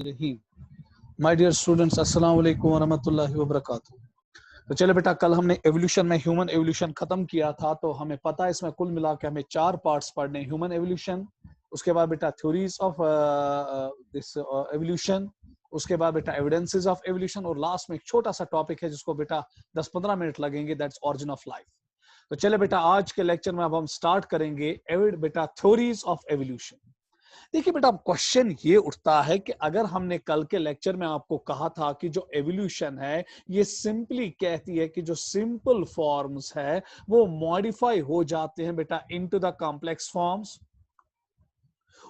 Rahim. My dear students, अस्सलाम वालेकुम वरहमतुल्लाहि वबरकातुहू। तो चले बेटा, कल हमने एवोल्यूशन में ह्यूमन एवोल्यूशन खत्म किया था, तो हमें पता है इसमें कुल मिला के हमें 4 पार्ट्स पढ़ने। ह्यूमन एवोल्यूशन, उसके बाद बेटा थ्योरीज ऑफ दिस एवोल्यूशन, उसके बाद बेटा एविडेंसेस ऑफ एवोल्यूशन, और लास्ट में एक छोटा सा टॉपिक है जिसको बेटा 10-15 मिनट लगेंगे, दैट्स ओरिजिन ऑफ लाइफ। तो चले बेटा, आज के लेक्चर में अब हम स्टार्ट करेंगे बेटा थ्योरीज ऑफ एवोल्यूशन। देखिए बेटा, अब क्वेश्चन ये उठता है कि अगर हमने कल के लेक्चर में आपको कहा था कि जो एवोल्यूशन है ये सिंपली कहती है कि जो सिंपल फॉर्म्स है वो मॉडिफाई हो जाते हैं बेटा इनटू द कॉम्प्लेक्स फॉर्म्स,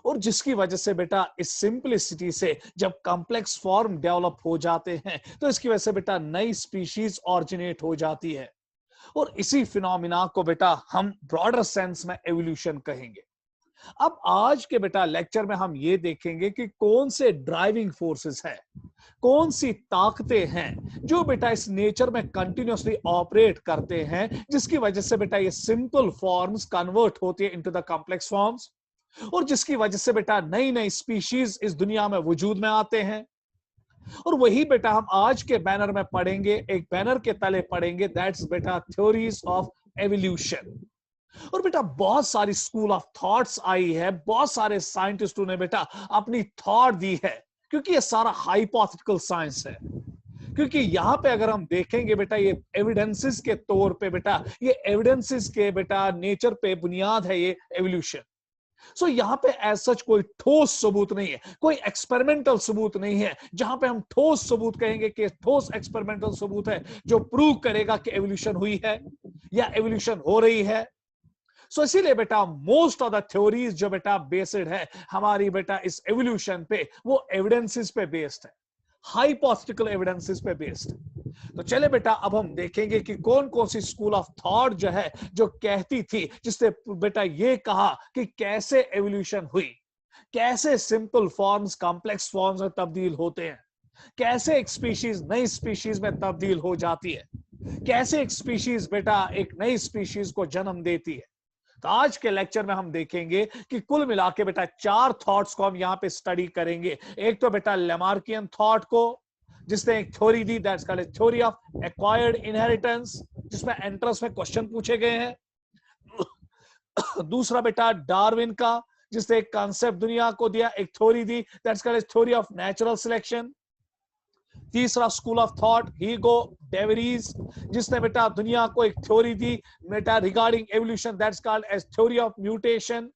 और जिसकी वजह से बेटा इस सिंपलिसिटी से जब कॉम्प्लेक्स फॉर्म डेवलप हो जाते हैं तो इसकी वजह से बेटा नई स्पीशीज ऑरिजिनेट हो जाती है, और इसी फिनोमिना को बेटा हम ब्रॉडर सेंस में एवोल्यूशन कहेंगे। अब आज के बेटा लेक्चर में हम ये देखेंगे कि कौन से ड्राइविंग फोर्सेस हैं, कौन सी ताकतें हैं जो बेटा इस नेचर में कंटिन्यूअसली ऑपरेट करते हैं, जिसकी वजह से बेटा ये सिंपल फॉर्म्स कन्वर्ट होती है इनटू द कॉम्प्लेक्स फॉर्म्स, और जिसकी वजह से बेटा नई नई स्पीशीज इस दुनिया में वजूद में आते हैं। और वही बेटा हम आज के बैनर में पढ़ेंगे, एक बैनर के तले पढ़ेंगे, दैट्स बेटा थ्योरीज ऑफ एवोल्यूशन। और बेटा बहुत सारी स्कूल ऑफ थॉट्स आई है, बहुत सारे साइंटिस्टों ने बेटा अपनी थॉट दी है, क्योंकि ये सारा हाइपोथेटिकल साइंस है। क्योंकि यहां पे अगर हम देखेंगे बेटा ये एविडेंसेस के तौर पे बेटा, ये एविडेंसेस के बेटा नेचर पे बुनियाद है ये एवोल्यूशन। सो यहां पे एज सच कोई ठोस सबूत नहीं है, कोई एक्सपेरिमेंटल सबूत नहीं है जहां पे हम ठोस सबूत कहेंगे कि ठोस एक्सपेरिमेंटल सबूत है जो प्रूव करेगा कि एवोल्यूशन हुई है या एवोल्यूशन हो रही है। सो इसीलिए बेटा मोस्ट ऑफ द थ्योरीज जो बेटा बेस्ड है हमारी बेटा इस एवोल्यूशन पे, वो एविडेंसेस पे बेस्ड है, हाइपोथेटिकल एविडेंसेस पे बेस्ड। तो चले बेटा अब हम देखेंगे कि कौन कौन सी स्कूल ऑफ थॉट जो है जो कहती थी, जिसने बेटा ये कहा कि कैसे एवोल्यूशन हुई, कैसे सिंपल फॉर्म्स कॉम्प्लेक्स फॉर्म्स में तब्दील होते हैं, कैसे एक स्पीशीज नई स्पीशीज में तब्दील हो जाती है, कैसे एक स्पीशीज बेटा एक नई स्पीशीज को जन्म देती है। तो आज के लेक्चर में हम देखेंगे कि कुल मिला के बेटा 4 थॉट्स को हम यहां पे स्टडी करेंगे। एक तो बेटा लेमार्कियन थॉट को, जिसने एक थ्योरी दी, that's called theory of acquired inheritance, जिसमें एंट्रेंस में क्वेश्चन पूछे गए हैं। दूसरा बेटा डार्विन का, जिसने एक कॉन्सेप्ट दुनिया को दिया, एक थ्योरी दी, that's called theory of natural selection. तीसरा school of thought Hugo de Vries, जिसने बेटा दुनिया को एक थ्योरी दी बेटा regarding evolution, that's called as theory of mutation.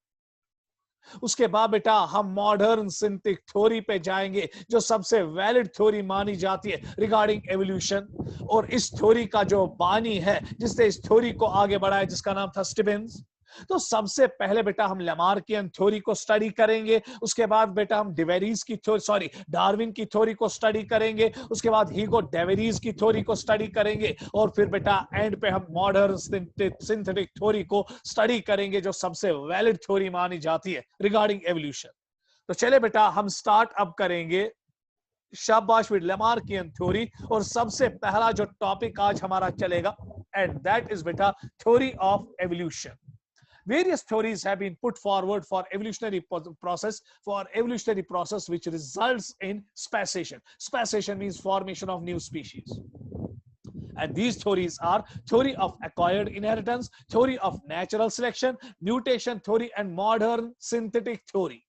उसके बाद बेटा हम मॉडर्न सिंथेटिक थ्योरी पे जाएंगे, जो सबसे वैलिड थ्योरी मानी जाती है रिगार्डिंग एवोल्यूशन, और इस थ्योरी का जो बानी है जिसने इस थ्योरी को आगे बढ़ाया, जिसका नाम था स्टिबेंस। तो सबसे पहले बेटा हम लेमार्कियन थ्योरी को स्टडी करेंगे, उसके बाद बेटा हम डिवेरीज की थ्योरी डार्विन की थ्योरी को स्टडी करेंगे, उसके बाद ह्यूगो डेवरीज की थ्योरी को स्टडी करेंगे, और फिर बेटा एंड पे हम मॉडर्न सिंथेटिक थ्योरी को स्टडी करेंगे, जो सबसे वैलिड थ्योरी मानी जाती है रिगार्डिंग एवोल्यूशन। तो चले बेटा हम स्टार्ट अब करेंगे शाबाश विद लेमार्कियन थ्योरी, और सबसे पहला जो टॉपिक आज हमारा चलेगा, एंड दैट इज बेटा theory of evolution. Various theories have been put forward for evolutionary process which results in speciation. Speciation means formation of new species. And these theories are theory of acquired inheritance, theory of natural selection, mutation theory, and modern synthetic theory.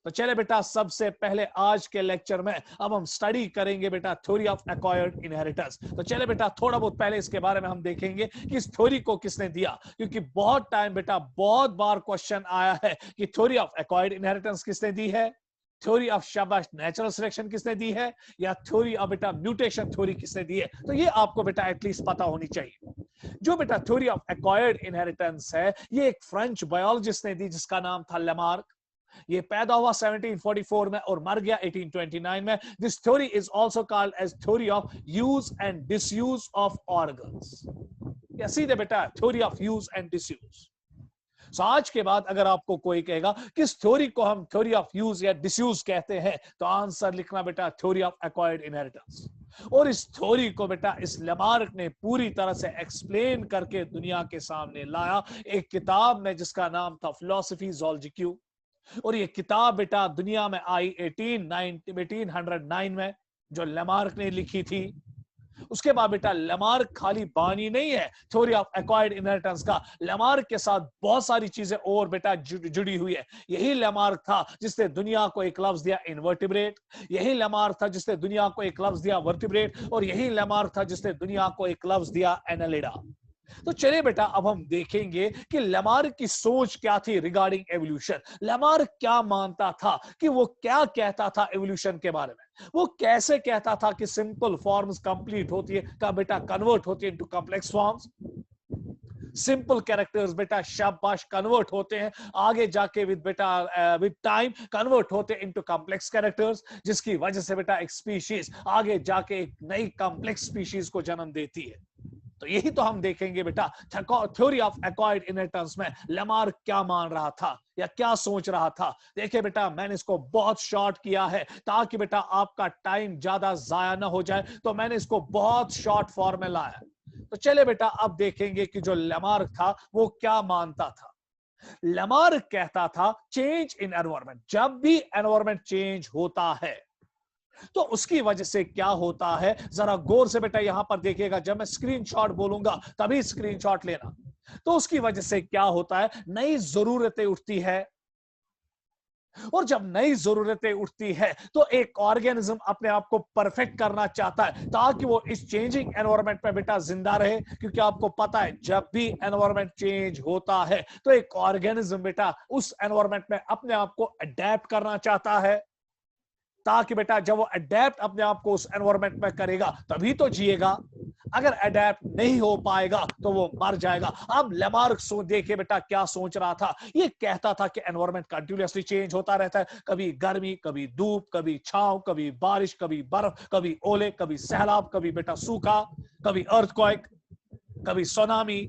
तो चले बेटा सबसे पहले आज के lecture में अब हम स्टडी करेंगे बेटा थ्योरी ऑफ एक्वायर्ड इनहेरिटेंस। तो चले बेटा थोड़ा बहुत पहले इसके बारे में हम देखेंगे कि इस थ्योरी को किसने दिया, क्योंकि बहुत टाइम बेटा बहुत बार क्वेश्चन आया है कि थ्योरी ऑफ एक्वायर्ड इनहेरिटेंस किसने दी है, थ्योरी ऑफ शाबाश नेचुरल सिलेक्शन किसने दी है, या थ्योरी ऑफ बेटा म्यूटेशन थ्योरी किसने दी है। तो ये आपको बेटा एटलीस्ट पता होनी चाहिए। जो बेटा थ्योरी ऑफ एक्वायर्ड इनहेरिटेंस है, ये एक फ्रेंच बायोलॉजिस्ट ने दी, जिसका नाम था लेमार्क। ये पैदा हुआ 1744 में और मर गया 1829 में। This theory is also called as theory of use and disuse of organs, या सीधे बेटा theory of use and disuse. So आज के बाद अगर आपको कोई कहेगा किस थ्योरी को हम थ्योरी ऑफ यूज या डिसयूज कहते हैं, तो आंसर लिखना बेटा थ्योरी ऑफ एक्वायर्ड इनहेरिटेंस। और इस थ्योरी को बेटा इस लेमार्क ने पूरी तरह से एक्सप्लेन करके दुनिया के सामने लाया एक किताब में, जिसका नाम था फिलॉसफी ज़ोलॉजिक्यू। और ये किताब बेटा दुनिया में आई 1809 में, जो लेमार्क ने लिखी थी। उसके बाद बेटा लेमार्क खाली बानी नहीं है थ्योरी ऑफ एक्वायर्ड इनहेरिटेंस का, लेमार्क के साथ बहुत सारी चीजें और बेटा जुड़ी हुई है। यही लेमार्क था जिसने दुनिया को एक लफ्ज दिया इनवर्टिब्रेट, यही लेमार्क था जिसने दुनिया को एक लफ्ज दिया वर्टिब्रेट, और यही लेमार्क था जिसने दुनिया को एक लफ्ज दिया एनालिडा। तो चलिए बेटा अब हम देखेंगे कि लेमार्क की सोच क्या थी रिगार्डिंग एवोल्यूशन। लेमार्क क्या मानता था, कि वो क्या कहता था एवोल्यूशन के बारे में। वो कैसे कहता था कि सिंपल फॉर्म्स कंप्लीट होती है का बेटा कन्वर्ट होती है into complex forms, simple characters बेटा शाबाश कन्वर्ट होते हैं आगे जाके विद टाइम कन्वर्ट होते हैं इनटू कॉम्प्लेक्स कैरेक्टर्स, जिसकी वजह से बेटा एक स्पीशीज आगे जाके एक नई कॉम्प्लेक्स स्पीशीज को जन्म देती है। तो यही तो हम देखेंगे बेटा थ्योरी ऑफ एक्वायर्ड इनहेरिटेंस में लेमार्क क्या मान रहा था या क्या सोच रहा था। देखिए बेटा मैंने इसको बहुत शॉर्ट किया है ताकि बेटा आपका टाइम ज्यादा जाया ना हो जाए, तो मैंने इसको बहुत शॉर्ट फॉर्म में लाया। तो चले बेटा अब देखेंगे कि जो लेमार्क था वो क्या मानता था। लेमार्क कहता था चेंज इन एनवायरनमेंट, जब भी एनवायरनमेंट चेंज होता है तो उसकी वजह से क्या होता है, जरा गौर से बेटा यहां पर देखिएगा, जब मैं स्क्रीनशॉट बोलूंगा तभी स्क्रीनशॉट लेना। तो उसकी वजह से क्या होता है, नई जरूरतें उठती है, और जब नई जरूरतें उठती है तो एक ऑर्गेनिज्म अपने आप को परफेक्ट करना चाहता है ताकि वो इस चेंजिंग एनवायरनमेंट में बेटा जिंदा रहे। क्योंकि आपको पता है जब भी एनवायरनमेंट चेंज होता है तो एक ऑर्गेनिज्म बेटा उस एनवायरनमेंट में अपने आप को अडेप्ट करना चाहता है, ताकि बेटा जब वो अडेप्ट अपने आप को उस एनवायरनमेंट में करेगा तभी तो जिएगा, अगर अडेप्ट नहीं हो पाएगा तो वो मर जाएगा। अब लेमार्क देखिए बेटा क्या सोच रहा था, ये कहता था कि एनवायरनमेंट कंटिन्यूअसली चेंज होता रहता है, कभी गर्मी, कभी धूप, कभी छांव, कभी बारिश, कभी बर्फ, कभी ओले, कभी सैलाब, कभी बेटा सूखा, कभी अर्थक्वेक, कभी सुनामी।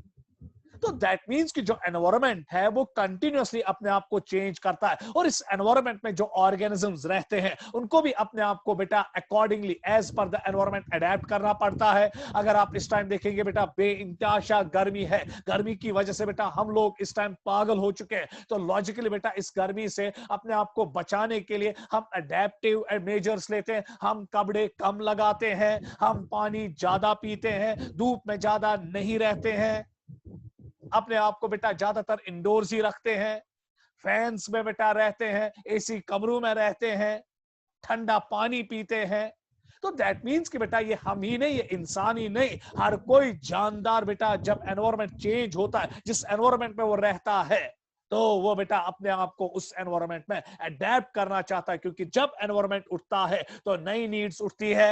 तो दैट मींस कि जो एनवायरनमेंट है वो कंटिन्यूअसली अपने आप को चेंज करता है, और इस एनवायरनमेंट में जो ऑर्गेनिजम्स रहते हैं उनको भी अपने आप को बेटा accordingly as per the environment adapt करना पड़ता है। अगर आप इस टाइम देखेंगे बेटा बेइंतहा गर्मी है, गर्मी की वजह से बेटा हम लोग इस टाइम पागल हो चुके हैं, तो लॉजिकली बेटा इस गर्मी से अपने आप को बचाने के लिए हम अडेप्टिव मेजर्स लेते हैं, हम कपड़े कम लगाते हैं, हम पानी ज्यादा पीते हैं, धूप में ज्यादा नहीं रहते हैं, अपने आप को बेटा ज्यादातर इंडोर्स ही रखते हैं, फैंस में बेटा रहते हैं, एसी कमरों में रहते हैं, ठंडा पानी पीते हैं। तो दैट मींस कि बेटा ये हम ही नहीं, ये इंसान ही नहीं, हर कोई जानदार बेटा जब एनवायरनमेंट चेंज होता है, जिस एनवायरनमेंट में वो रहता है, तो वो बेटा अपने आप को उस एनवायरनमेंट में अडेप्ट करना चाहता है। क्योंकि जब एनवायरनमेंट उठता है तो नई नीड्स उठती है,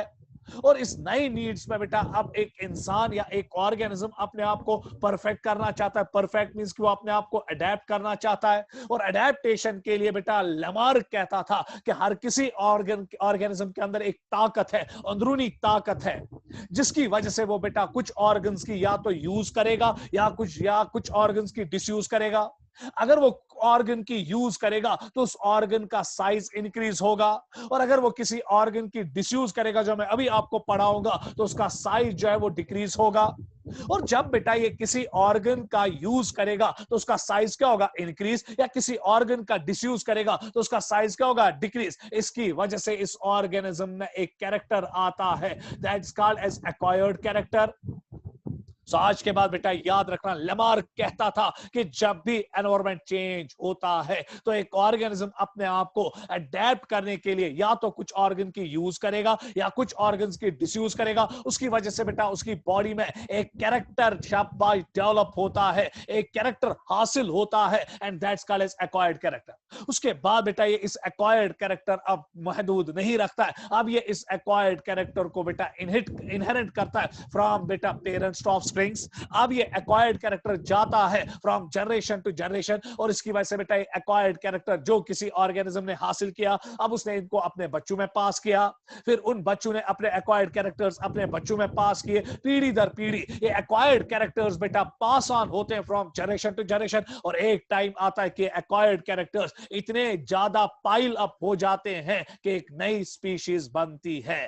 और इस नई नीड्स में बेटा अब एक इंसान या एक ऑर्गेनिज्म अपने आप को परफेक्ट करना चाहता है। परफेक्ट मींस कि वो अपने आप को अडेप्ट करना चाहता है, और अडेप्टेशन के लिए बेटा लेमार्क कहता था कि हर किसी ऑर्गेनिज्म के अंदर एक ताकत है, अंदरूनी ताकत है, जिसकी वजह से वो बेटा कुछ ऑर्गन्स की या तो यूज करेगा या कुछ ऑर्गन्स की डिसयूज करेगा। अगर वो ऑर्गन की यूज करेगा तो उस ऑर्गन का साइज इंक्रीज होगा, और अगर वो किसी ऑर्गन की डिसयूज करेगा, जो मैं अभी आपको पढ़ाऊंगा, तो उसका साइज जो है वो डिक्रीज होगा। और जब बेटा ये किसी ऑर्गन का यूज करेगा तो उसका साइज क्या होगा, इंक्रीज, या किसी ऑर्गन का डिसयूज करेगा तो उसका साइज क्या होगा, डिक्रीज। इसकी वजह से इस ऑर्गेनिज्म में एक कैरेक्टर आता है, that's called as acquired character. So आज के बाद बेटा याद रखना, लेमार्क कहता था कि जब भी एनवायरनमेंट चेंज होता है तो एक ऑर्गेनिज्म अपने आप को अडेप्ट करने के लिए या तो कुछ ऑर्गन की यूज करेगा या कुछ ऑर्गन्स की डिसयूज करेगा। उसकी वजह से बेटा उसकी बॉडी में एक कैरेक्टर शाबाश डेवलप होता है, एक कैरेक्टर हासिल होता है, and that's called as acquired character. उसके बाद बेटा ये इस एक्वायर्ड कैरेक्टर अब महदूद नहीं रखता है, अब ये इस एक्वायर्ड कैरेक्टर को बेटा इनहेरिट करता है फ्रॉम बेटा पेरेंट्स टू ऑफस्प्रिंग्स। अब ये एक्वायर्ड कैरेक्टर जाता है फ्रॉम जनरेशन टू जनरेशन, और इसकी वजह से बेटा एक्वायर्ड कैरेक्टर जो किसी ऑर्गेनिज्म ने हासिल किया, अब उसने इनको अपने बच्चों में पास किया, फिर उन बच्चों ने अपने एक्वायर्ड कैरेक्टर्स अपने बच्चों में पास किए, पीढ़ी दर पीढ़ी ये एक्वायर्ड कैरेक्टर्स बेटा पास ऑन होते हैं फ्रॉम जनरेशन टू जनरेशन। और एक टाइम आता है कि एक्वायर्ड कैरेक्टर्स इतने ज्यादा पाइल अप हो जाते हैं कि एक नई स्पीशीज बनती है।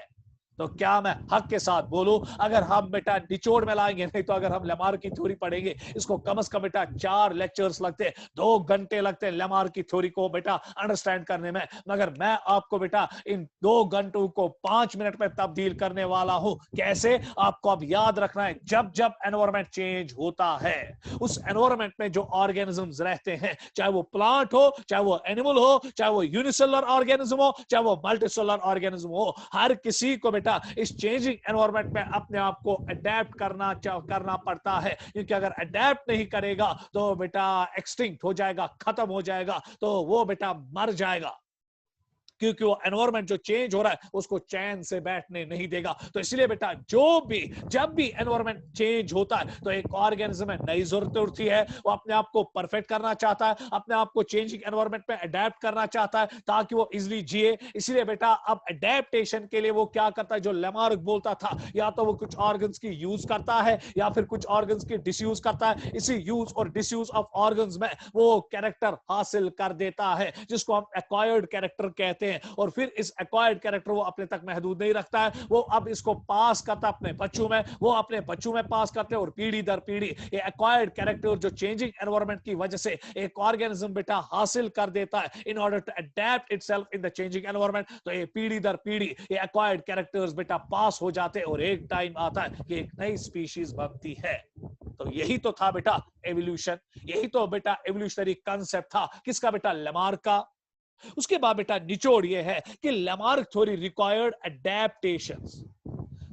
तो क्या मैं हक के साथ बोलूं, अगर हम बेटा निचोड़ में लाएंगे, नहीं तो अगर हम लेमार्क की थ्योरी पढ़ेंगे, इसको कम से कम बेटा 4 लेक्चर्स लगते, 2 घंटे लगते हैं लेमार्क की थ्योरी को बेटा अंडरस्टैंड करने में, मगर मैं आपको बेटा इन 2 घंटों को 5 मिनट में तब्दील करने वाला हूं। कैसे? आपको अब याद रखना है, जब जब एनवायरमेंट चेंज होता है, उस एनवायरमेंट में जो ऑर्गेनिजम्स रहते हैं, चाहे वो प्लांट हो, चाहे वो एनिमल हो, चाहे वो यूनिसेलुलर ऑर्गेनिज्म हो, चाहे वो मल्टीसेलुलर ऑर्गेनिज्म हो, हर किसी को बेटा इस चेंजिंग एनवायरनमेंट में अपने आप को अडेप्ट करना पड़ता है, क्योंकि अगर अडेप्ट नहीं करेगा तो बेटा एक्सटिंक्ट हो जाएगा, खत्म हो जाएगा, तो वो बेटा मर जाएगा, क्योंकि वो एनवायरमेंट जो चेंज हो रहा है उसको चैन से बैठने नहीं देगा। तो इसलिए बेटा जब भी एनवायरमेंट चेंज होता है तो एक ऑर्गेनिज्म में नई जरूरत उठती है, वो अपने आप को परफेक्ट करना चाहता है, अपने आप को चेंजिंग एनवायरमेंट में अडेप्ट करना चाहता है ताकि वो इजिली जिए। इसलिए बेटा अब अडेप्टेशन के लिए वो क्या करता है, जो लेमार्क बोलता था, या तो वो कुछ ऑर्गन्स की यूज करता है या फिर कुछ ऑर्गन्स की डिसयूज करता है। इसी यूज और डिसयूज ऑफ ऑर्गन्स में वो कैरेक्टर हासिल कर देता है जिसको हम एक्वायर्ड कैरेक्टर कहते हैं। और फिर इस एक्वायर्ड कैरेक्टर वो अपने तक महदूद नहीं रखता है, वो अब इसको पास करता अपने बच्चों में, वो अपने बच्चों में पास करते हैं, और पीढ़ी दर पीढ़ी ये एक्वायर्ड कैरेक्टर जो चेंजिंग एनवायरनमेंट की वजह से एक ऑर्गेनिज्म बेटा हासिल कर देता है in order to adapt itself in the changing environment, तो ये पीढ़ी दर पीढ़ी ये एक्वायर्ड कैरेक्टर्स बेटा पास हो जाते हैं, और एक टाइम आता है कि एक नई स्पीशीज बनती है। तो यही तो था बेटा एवोल्यूशन, यही तो बेटा एवोल्यूशनरी कांसेप्ट था, किसका बेटा? लेमार्क का। उसके बाद बेटा निचोड़ ये है कि लेमार्क थ्योरी रिक्वायर्ड अडैप्टेशंस।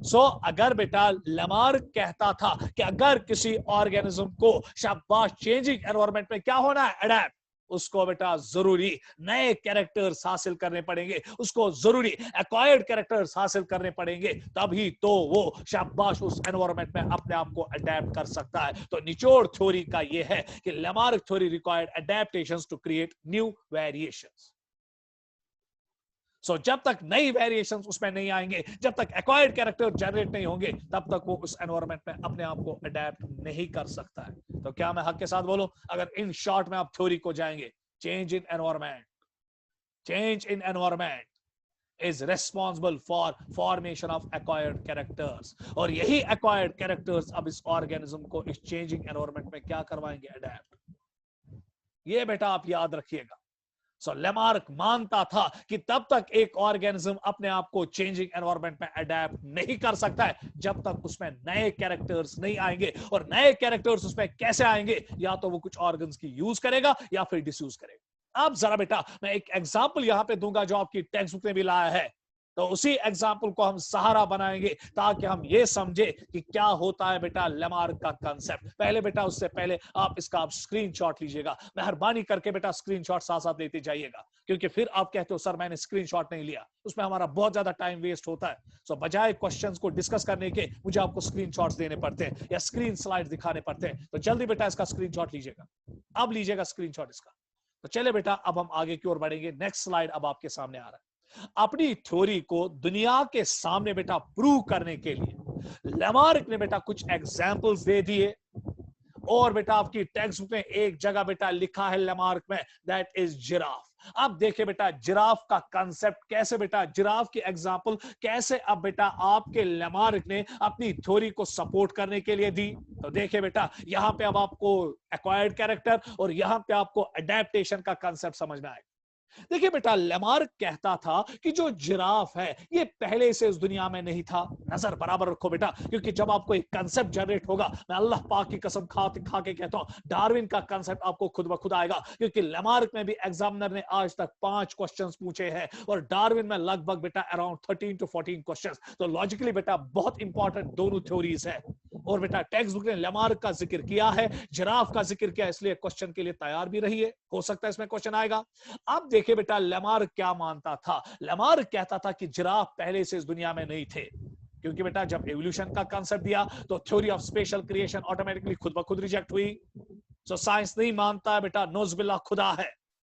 सो अगर बेटा लेमार्क कहता था कि अगर किसी ऑर्गेनिज्म को शाबाश चेंजिंग एनवायरनमेंट में क्या होना है, अडैप्ट, उसको बेटा जरूरी नए कैरेक्टर्स हासिल करने पड़ेंगे, उसको जरूरी एक्वायर्ड कैरेक्टर्स हासिल करने पड़ेंगे, तभी तो वो शाबाश उस एनवायरनमेंट में अपने आप को अडैप्ट कर सकता है। तो निचोड़ थ्योरी का ये है कि Lamarck theory required adaptations to create new variations. So जब तक नई वेरिएशंस उसमें नहीं आएंगे, जब तक एक्वायर्ड कैरेक्टर जनरेट नहीं होंगे, तब तक वो उस एनवायरनमेंट में अपने आप को अडेप्ट नहीं कर सकता है। तो क्या मैं हक के साथ बोलूं, अगर इन शॉर्ट में आप थ्योरी को जाएंगे, change in environment is responsible for formation of acquired characters, और यही acquired characters अब इस ऑर्गेनिज्म को इस चेंजिंग एनवायरनमेंट में क्या करवाएंगे, अडेप्ट। ये बेटा आप याद रखिएगा। सो लेमार्क मानता था कि तब तक एक ऑर्गेनिज्म अपने आप को चेंजिंग एनवायरनमेंट में अडेप्ट नहीं कर सकता है जब तक उसमें नए कैरेक्टर्स नहीं आएंगे, और नए कैरेक्टर्स उसमें कैसे आएंगे, या तो वो कुछ ऑर्गन्स की यूज करेगा या फिर डिसयूज करेगा। अब जरा बेटा मैं एक एग्जांपल यहां पे दूंगा जो आपकी टेक्स्ट बुक में भी लाया है, तो उसी एग्जाम्पल को हम सहारा बनाएंगे ताकि हम ये समझे कि क्या होता है बेटा लेमार्क का कांसेप्ट। पहले बेटा उससे पहले आप इसका आप स्क्रीनशॉट लीजिएगा, मेहरबानी करके बेटा स्क्रीनशॉट साथ साथ लेते जाइएगा, क्योंकि फिर आप कहते हो सर मैंने स्क्रीनशॉट नहीं लिया, उसमें हमारा बहुत ज्यादा टाइम वेस्ट होता है। सो बजाय क्वेश्चंस को डिस्कस करने के मुझे आपको स्क्रीनशॉट्स देने पड़ते हैं या स्क्रीन स्लाइड दिखाने पड़ते हैं, तो जल्दी बेटा इसका स्क्रीनशॉट लीजिएगा, अब लीजिएगा स्क्रीनशॉट इसका। तो चले बेटा अब हम आगे की ओर बढ़ेंगे। नेक्स्ट स्लाइड अब आपके सामने आ रहा है। अपनी थ्योरी को दुनिया के सामने बेटा प्रूव करने के लिए लेमार्क ने बेटा कुछ एग्जाम्पल्स दे दिए, और बेटा आपकी टेक्स्ट बुक में एक जगह बेटा लिखा है लेमार्क में, दैट इज जिराफ। अब देखिए बेटा जिराफ का कांसेप्ट कैसे, बेटा जिराफ की एग्जांपल कैसे अब बेटा आपके लेमार्क ने अपनी थ्योरी को सपोर्ट करने के लिए दी। तो देखिए बेटा यहां पे अब आपको एक्वायर्ड कैरेक्टर और यहां पे आपको अडेप्टेशन का कांसेप्ट समझ में आएगा। देखिए बेटा लेमार्क कहता था कि जो जिराफ है ये पहले से इस दुनिया में नहीं था। नजर बराबर रखो बेटा, क्योंकि जब आपको एक कांसेप्ट जनरेट होगा, मैं अल्लाह पाक की कसम खा के कहता हूं, डार्विन का कांसेप्ट आपको खुद ब खुद आएगा, क्योंकि लेमार्क में भी एग्जामिनर ने आज तक 5 क्वेश्चंस पूछे हैं और डार्विन में लगभग बेटा अराउंड 13 to 14 क्वेश्चंस। तो लॉजिकली बेटा बहुत इंपॉर्टेंट दोनों थ्योरीज है, और बेटा टेक्स्ट बुक ने लेमार्क का जिक्र किया है, जिराफ का जिक्र किया, इसलिए क्वेश्चन के लिए तैयार भी रही है, हो सकता है इसमें क्वेश्चन आएगा। अब देखिए बेटा लेमार्क क्या मानता था। लेमार्क कहता था कि जिराफ पहले से इस दुनिया में नहीं थे, क्योंकि बेटा जब एवोल्यूशन का कांसेप्ट दिया तो theory of special creation automatically खुद ब खुद रिजेक्ट हुई। सो साइंस नहीं मानता है बेटा नौजुबिल्लाह खुदा है,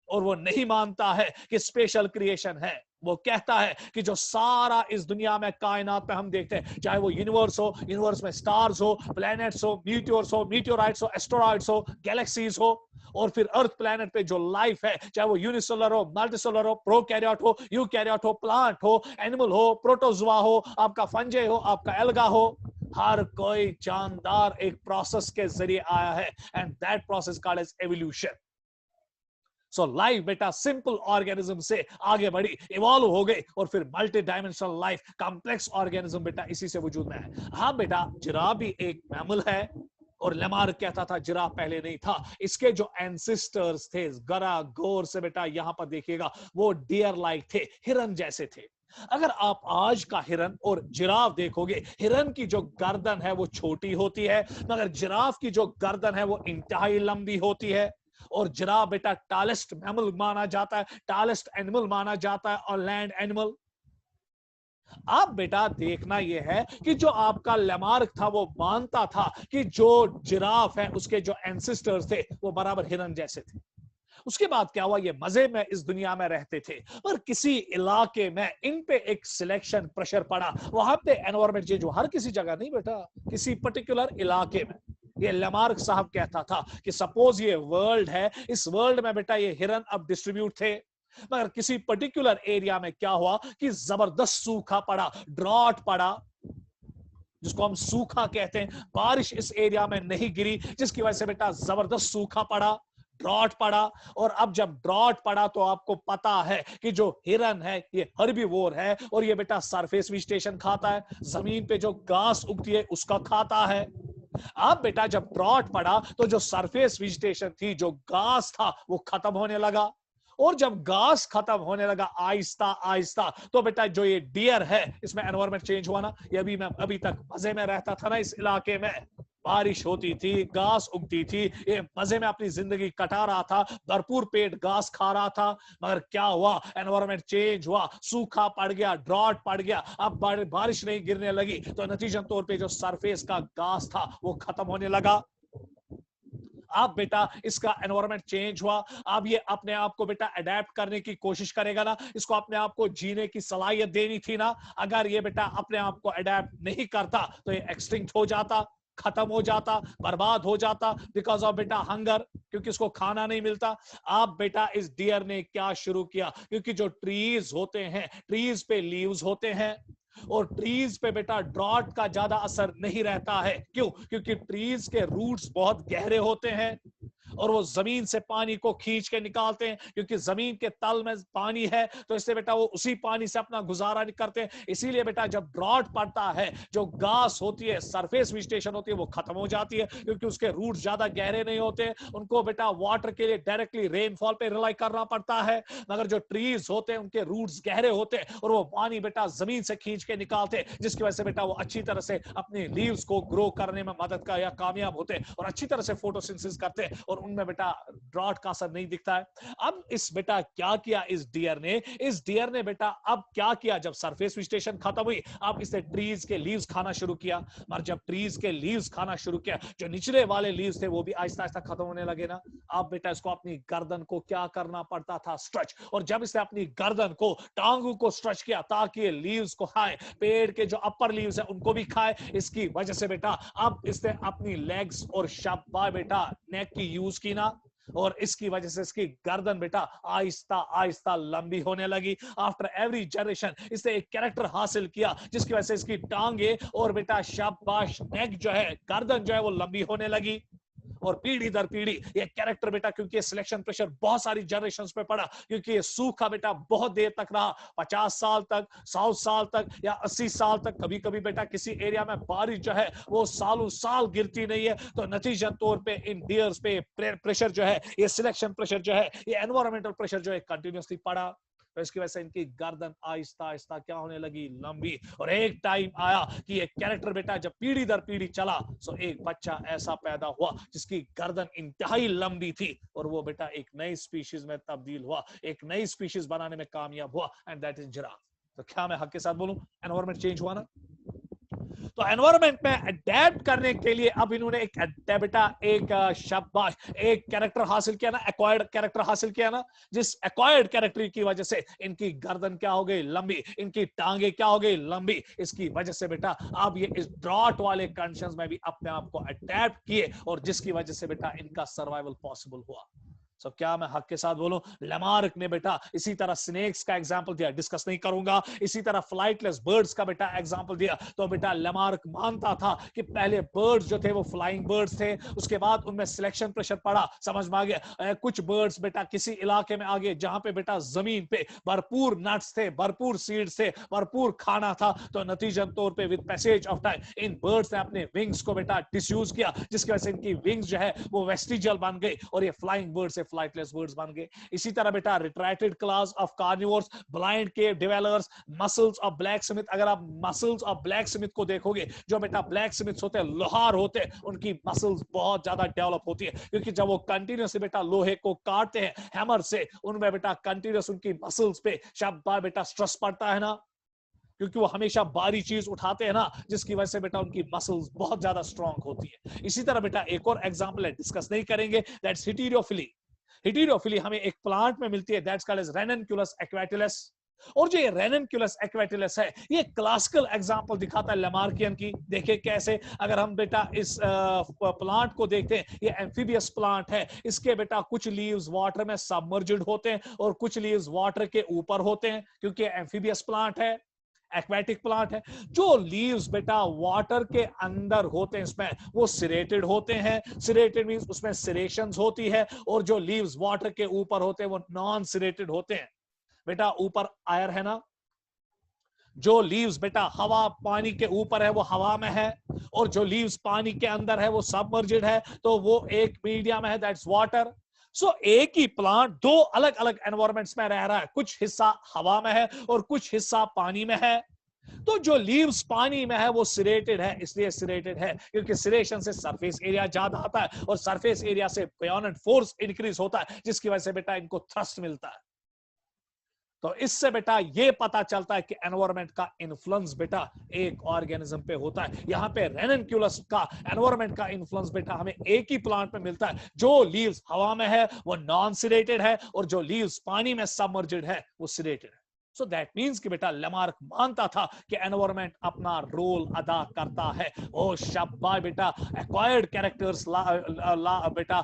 और वो नहीं मानता है कि स्पेशल क्रिएशन है, वो कहता है कि जो सारा इस दुनिया में कायनात में हम देखते हैं, चाहे वो यूनिवर्स हो, यूनिवर्स में स्टार्स हो, प्लैनेट्स हो, मीटियोराइट्स हो, एस्टेरॉइड्स हो, गैलेक्सीज हो, और फिर अर्थ प्लैनेट पे जो लाइफ है, चाहे वो यूनिसेलुलर हो, मल्टीसेलुलर हो, प्रोकैरियोट हो, यूकैरियोट हो, प्लांट हो, एनिमल हो, प्रोटोजुआ हो, आपका फंजे हो, आपका एल्गा हो, हर कोई जानदार एक प्रोसेस के जरिए आया है, and that process called as evolution. So life बेटा सिंपल ऑर्गेनिज्म से आगे बढ़ी, इवॉल्व हो गई, और फिर multi dimensional life, complex organism बेटा इसी से वजूद में है। हाँ बेटा, जिराफ भी एक मैमल है, और लेमार्क कहता था जिराफ पहले नहीं था। इसके जो एंसेस्टर्स थे गरा गौर से बेटा यहां पर देखिएगा, वो डियर लाइक थे, हिरन जैसे थे। अगर आप आज का हिरन और जिराफ देखोगे, हिरन की जो गर्दन है वो छोटी होती है, मगर जिराफ की जो गर्दन है वो इंतहाई लंबी होती है। और जिराफ बेटा टालेस्ट मैमल माना जाता है, टालेस्ट एनिमल माना जाता है, और लैंड एनिमल। अब बेटा देखना यह है कि जो आपका लेमार्क था वो मानता था कि जो जिराफ है उसके जो एंसेस्टर्स थे वो बराबर हिरन जैसे थे। उसके बाद क्या हुआ, ये मजे में इस दुनिया में रहते थे, पर किसी इलाके में इन पे एक सिलेक्शन प्रेशर पड़ा, वहां पे एनवायरमेंट चेंज हुआ। हर किसी जगह नहीं बेटा, किसी पर्टिकुलर इलाके में। ये लेमार्क साहब कहता था कि सपोज ये वर्ल्ड है, इस वर्ल्ड में बेटा ये हिरन अब डिस्ट्रीब्यूट थे, मगर किसी पर्टिकुलर एरिया में क्या हुआ कि जबरदस्त सूखा पड़ा, ड्रॉट पड़ा, जिसको हम सूखा कहते हैं। बारिश इस एरिया में नहीं गिरी, जिसकी वजह से बेटा जबरदस्त सूखा पड़ा, ड्रॉट पड़ा। और अब जब ड्रॉट पड़ा तो आपको पता है कि जो हिरन है ये हर्बीवोर है, और ये बेटा सरफेस वेजिटेशन खाता है, जमीन पे जो घास उगती है उसका खाता है। अब बेटा जब ड्रॉट पड़ा तो जो सरफेस वेजिटेशन थी, जो घास था, वो खत्म होने लगा। और जब घास खत्म होने लगा आहिस्ता आहिस्ता, तो बेटा जो ये डियर है, इसमें एनवायरमेंट चेंज हुआ ना। ये मैं अभी तक मजे में रहता था ना इस इलाके में, बारिश होती थी, घास उगती थी, ये मजे में अपनी जिंदगी कटा रहा था, भरपूर पेट घास खा रहा था। मगर क्या हुआ, एनवायरमेंट चेंज हुआ, सूखा पड़ गया, ड्रॉट पड़ गया, अब बारिश नहीं गिरने लगी, तो नतीजन तौर पे जो सरफेस का घास था वो खत्म होने लगा। अब बेटा इसका एनवायरमेंट चेंज हुआ, अब ये अपने आप को बेटा अडेप्ट करने की कोशिश करेगा ना, इसको अपने आप को जीने की सलाहियत देनी थी ना। अगर ये बेटा अपने आप को अडेप्ट नहीं करता तो ये एक्सटिंक्ट हो जाता, खत्म हो जाता, बर्बाद हो जाता, बिकॉज ऑफ बेटा हंगर, क्योंकि उसको खाना नहीं मिलता। अब बेटा इस डियर ने क्या शुरू किया, क्योंकि जो ट्रीज होते हैं, ट्रीज पे लीव्स होते हैं, और ट्रीज पे बेटा ड्रॉट का ज्यादा असर नहीं रहता है। क्यों? क्योंकि ट्रीज के रूट्स बहुत गहरे होते हैं, और वो जमीन से पानी को खींच के निकालते हैं, क्योंकि जमीन के तल में पानी है, तो इससे बेटा वो उसी पानी से अपना गुजारा करते हैं। इसीलिए बेटा जब ड्रॉट पड़ता है, जो घास होती है, सरफेस वेजिटेशन होती है, वो खत्म हो जाती है, क्योंकि उसके रूट ज्यादा गहरे नहीं होते। उनको बेटा वाटर के लिए डायरेक्टली रेनफॉल पे रिलाई करना पड़ता है। मगर जो ट्रीज होते हैं उनके रूट्स गहरे होते हैं, और वो पानी बेटा जमीन से खींच के निकालते हैं, जिसकी वजह से बेटा वो अच्छी तरह से अपनी लीव्स को ग्रो करने में मदद का या कामयाब होते हैं, और अच्छी तरह से फोटोसिंथेसिस करते हैं, और उनमें बेटा ड्रॉट का असर नहीं दिखता है। अब इस बेटा क्या किया इस डियर ने बेटा अब क्या किया, जब सरफेस वेजिटेशन खत्म हुई, अब इसने ट्रीज के लीव्स खाना शुरू किया। और जब ट्रीज के लीव्स खाना शुरू किया, जो निचले वाले लीव्स थे वो भी आहिस्ता आहिस्ता खत्म होने लगे ना। अब बेटा इसको अपनी गर्दन को क्या करना पड़ता था, स्ट्रेच। और जब इसने अपनी गर्दन को, टांगों को स्ट्रेच किया ताकि ये लीव्स को खाए, पेड़ के जो अपर लीव्स है उनको भी खाए, इसकी वजह से बेटा अब इसने अपनी लेग्स और शाबाश बेटा नेक की यूज की ना, और इसकी वजह से इसकी गर्दन बेटा आहिस्ता आहिस्ता लंबी होने लगी। आफ्टर एवरी जनरेशन इसने एक कैरेक्टर हासिल किया, जिसकी वजह से इसकी टांगे और बेटा शाबाश नेक जो है, गर्दन जो है वो लंबी होने लगी। और पीढ़ी दर पीढ़ी ये कैरेक्टर बेटा, क्योंकि सिलेक्शन प्रेशर बहुत सारी जनरेशंस पे पड़ा, क्योंकि ये सूखा बेटा बहुत देर तक रहा, 50 साल तक, 100 साल तक, या 80 साल तक। कभी कभी बेटा किसी एरिया में बारिश जो है वो सालों साल गिरती नहीं है, तो नतीजा तौर पे इन डियर्स पे प्रेशर जो है, ये सिलेक्शन प्रेशर जो है, ये एनवायरमेंटल प्रेशर जो है कंटिन्यूसली पड़ा। तो इसकी वजह से इनकी गर्दन आहिस्ता आहिस्ता क्या होने लगी, लंबी। और एक टाइम आया कि ये कैरेक्टर बेटा जब पीढ़ी दर पीढ़ी चला, सो एक बच्चा ऐसा पैदा हुआ जिसकी गर्दन इंतहाई लंबी थी, और वो बेटा एक नई स्पीशीज में तब्दील हुआ, एक नई स्पीशीज बनाने में कामयाब हुआ, एंड दैट इज जिराफ। तो क्या मैं हक के साथ बोलूं, एनवायरमेंट चेंज हुआ ना। तो एनवायरमेंट में अडेप्ट करने के लिए अब इन्होंने एक बेटा एक शाबाश एक कैरेक्टर हासिल किया ना, एक्वायर्ड कैरेक्टर हासिल किया ना, जिस एक्वायर्ड कैरेक्टर की वजह से इनकी गर्दन क्या हो गई लंबी, इनकी टांगे क्या हो गई लंबी, इसकी वजह से बेटा अब ये इस ड्रॉट वाले कंडीशंस में भी अपने आप को अडेप्ट किए और जिसकी वजह से बेटा इनका सर्वाइवल पॉसिबल हुआ। So, क्या मैं हक के साथ बोलूं, लेमार्क ने बेटा इसी तरह स्नेक्स का एग्जांपल दिया, डिस्कस नहीं करूंगा, इसी तरह फ्लाइटलेस बर्ड्स का बेटा एग्जांपल दिया। तो बेटा लेमार्क मानता था कि पहले बर्ड्स जो थे वो फ्लाइंग बर्ड्स थे, उसके बाद उनमें सिलेक्शन प्रेशर पड़ा, समझ में आ गया, कुछ बर्ड्स बेटा किसी इलाके में आ गए जहां पे बेटा जमीन पे भरपूर नट्स थे, भरपूर सीड्स थे, भरपूर खाना था, तो नतीजन तौर पे with passage of time in birds ने अपने विंग्स को बेटा डिसयूज किया, जिसकी वजह से इनकी विंग्स जो है वो वेस्टिजियल बन गई और ये फ्लाइंग बर्ड से फ्लाइटलेस बर्ड्स बन गए। इसी तरह बेटा retracted class of carnivores, blind cave developers, muscles of black Smith, अगर आप मसल्स ऑफ ब्लैक स्मिथ को देखोगे, जो बेटा ब्लैक स्मिथ्स होते हैं, लोहार होते हैं, उनकी मसल्स बहुत ज्यादा डेवलप होती है, क्योंकि जब वो कंटिन्यूसली बेटा लोहे को काटते हैं हैमर से, उनमें बेटा कंटिन्यूस उनकी मसल्स पे शाबाश बेटा स्ट्रेस पड़ता है ना, क्योंकि वो हमेशा भारी चीज उठाते हैं ना, जिसकी वजह से बेटा उनकी मसल्स बहुत ज्यादा स्ट्रांग होती है। इसी तरह बेटा एक और एग्जांपल है, डिस्कस नहीं करेंगे, दैट्स हिटीरियोफिली। हिटीरियोफिली हमें एक प्लांट में मिलती है, दैट्स कॉल्ड एज रेननक्यूलस एक्वाटिलस। और जो ये रेननक्यूलस एक्वाटिलस है, ये क्लासिकल एग्जांपल दिखाता है लेमार्कियन की। देखिए कैसे, अगर हम बेटा इस प्लांट को देखते हैं, ये एम्फीबियस प्लांट है, इसके बेटा कुछ लीव्स वाटर में सबमर्ज्ड होते हैं और कुछ लीव्स वाटर के ऊपर होते हैं, क्योंकि एम्फीबियस प्लांट है, एक्वेटिक प्लांट है। जो लीव्स बेटा वाटर के अंदर होते हैं, इसमें वो सिरेटेड होते हैं, सिरेटेड मींस उसमें सिरेशंस होती है, और जो लीव्स वाटर के ऊपर होते हैं वो नॉन सिरेटेड होते हैं। बेटा ऊपर आयर है ना, जो लीव्स बेटा हवा पानी के ऊपर है वो हवा में है, और जो लीव्स पानी के अंदर है वो सबमर्ज्ड है, तो वो एक मीडियम है, दैट्स वाटर। सो एक ही प्लांट दो अलग अलग एनवायरमेंट्स में रह रहा है, कुछ हिस्सा हवा में है और कुछ हिस्सा पानी में है। तो जो लीव्स पानी में है वो सिरेटेड है, इसलिए सिरेटेड है क्योंकि सिरेशन से सरफेस एरिया ज्यादा आता है और सरफेस एरिया से बुयोनेंट फोर्स इंक्रीज होता है, जिसकी वजह से बेटा इनको थ्रस्ट मिलता है। तो इससे बेटा ये पता चलता है कि एनवायरमेंट का इन्फ्लुएंस बेटा एक ऑर्गेनिज्म पे होता है। यहां पे रेननक्यूलस का एनवायरमेंट का इन्फ्लुएंस बेटा हमें एक ही प्लांट में मिलता है, जो लीव्स हवा में है वो नॉन सिरेटेड है, और जो लीव्स पानी में सबमर्ज्ड है वो सिरेटेड है। सो दैट मीन्स कि बेटा लेमार्क मानता था कि एनवायरमेंट अपना रोल अदा करता है। ओ शाबाश बेटा, एक्वायर्ड कैरेक्टर्स बेटा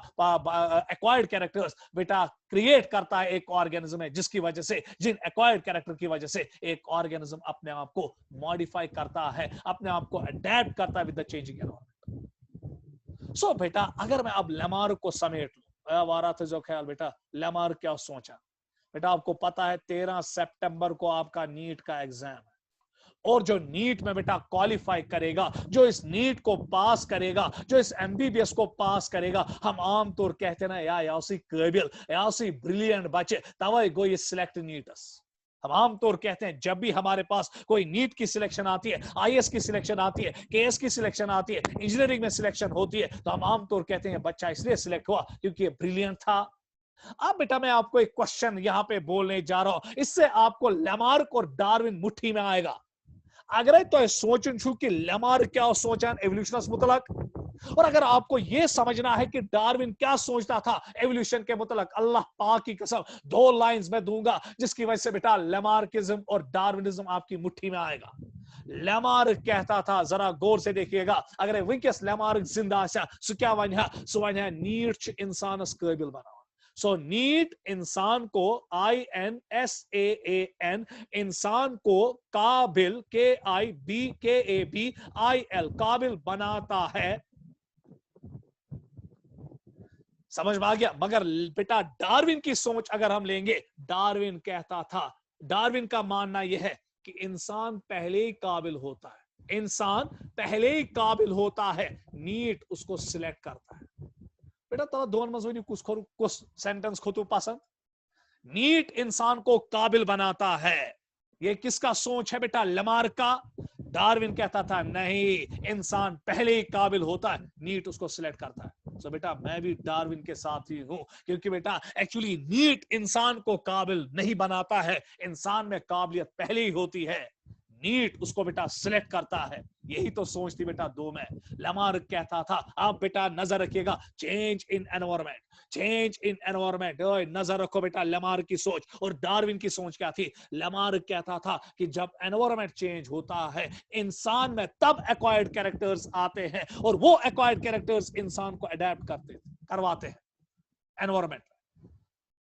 एक्वायर्ड कैरेक्टर्स बेटा क्रिएट करता है एक ऑर्गेनिज्म में, जिसकी वजह से, जिन एक्वायर्ड कैरेक्टर की वजह से एक ऑर्गेनिज्म अपने आप को मॉडिफाई करता है, अपने आप को अडेप्ट करता है विद द चेंजिंग एनवायरमेंट। सो बेटा अगर मैं अब लेमार्क को समेट लूं, वारा था जो ख्याल बेटा लेमार्क क्या सोचा। बेटा आपको पता है 13 सितंबर को आपका नीट का एग्जाम है, और जो नीट में बेटा क्वालिफाई करेगा, जो इस नीट को पास करेगा, जो इस एमबीबीएस को पास करेगा, हम आमतौर कहते हैं ना यासी काबिल यासी ब्रिलियंट बच्चे तवे गो ये सिलेक्ट नीटस। हम आमतौर कहते हैं जब भी हमारे पास कोई नीट की सिलेक्शन आती है, आईएएस की सिलेक्शन आती है, केएस की सिलेक्शन आती है, इंजीनियरिंग में सिलेक्शन होती है, तो हम आमतौर कहते हैं बच्चा इसलिए सिलेक्ट हुआ क्योंकि ये ब्रिलियंट था। अब बेटा मैं आपको एक क्वेश्चन यहां पे बोलने जा रहा हूं, इससे आपको लेमार्क और डार्विन मुट्ठी में आएगा। अगर तो सोचन छु कि लेमार्क क्या सोचान एवोल्यूशनस मुतलक, और अगर आपको यह समझना है कि डार्विन क्या सोचता था एवोल्यूशन के मुतलक, अल्लाह पाक की कसम 2 लाइंस में दूंगा जिसकी वजह से बेटा लेमार्किज्म और डार्विनिज्म आपकी मुट्ठी में आएगा। लेमार्क कहता था, जरा गौर से देखिएगा, अगर विंकस लेमार्क जिंदा सु क्या वन सु वन नीट इंसानस काबिल बना। सो नीट इंसान को INSAAN इंसान को काबिल KIBKABIL काबिल बनाता है। समझ में आ गया। मगर बेटा डार्विन की सोच अगर हम लेंगे, डार्विन कहता था, डार्विन का मानना यह है कि इंसान पहले ही काबिल होता है, इंसान पहले ही काबिल होता है, नीट उसको सिलेक्ट करता है। बेटा तो दोन मजूनी कुछ सेंटेंस खुतू पसंद, नीट इंसान को काबिल बनाता है। ये किसका सोच है बेटा? लेमार्क का। डार्विन कहता था नहीं, इंसान पहले ही काबिल होता है, नीट उसको सिलेक्ट करता है। सो बेटा मैं भी डार्विन के साथ ही हूं, क्योंकि बेटा एक्चुअली नीट इंसान को काबिल नहीं बनाता है, इंसान में काबिलियत पहले ही होती है, नीट उसको बेटा सिलेक्ट करता है। यही तो सोच थी बेटा 2 में। लेमार्क कहता था, आप बेटा नजर रखिएगा, change in environment, change in environment, नजर रखो बेटा लेमार्क की सोच। और डार्विन की सोच क्या थी? लेमार्क कहता था कि जब एनवायरमेंट चेंज होता है इंसान में तब एक्वायर्ड कैरेक्टर्स आते हैं, और वो एक्वायर्ड कैरेक्टर्स इंसान को अडेप्ट करवाते हैं एनवायरमेंट।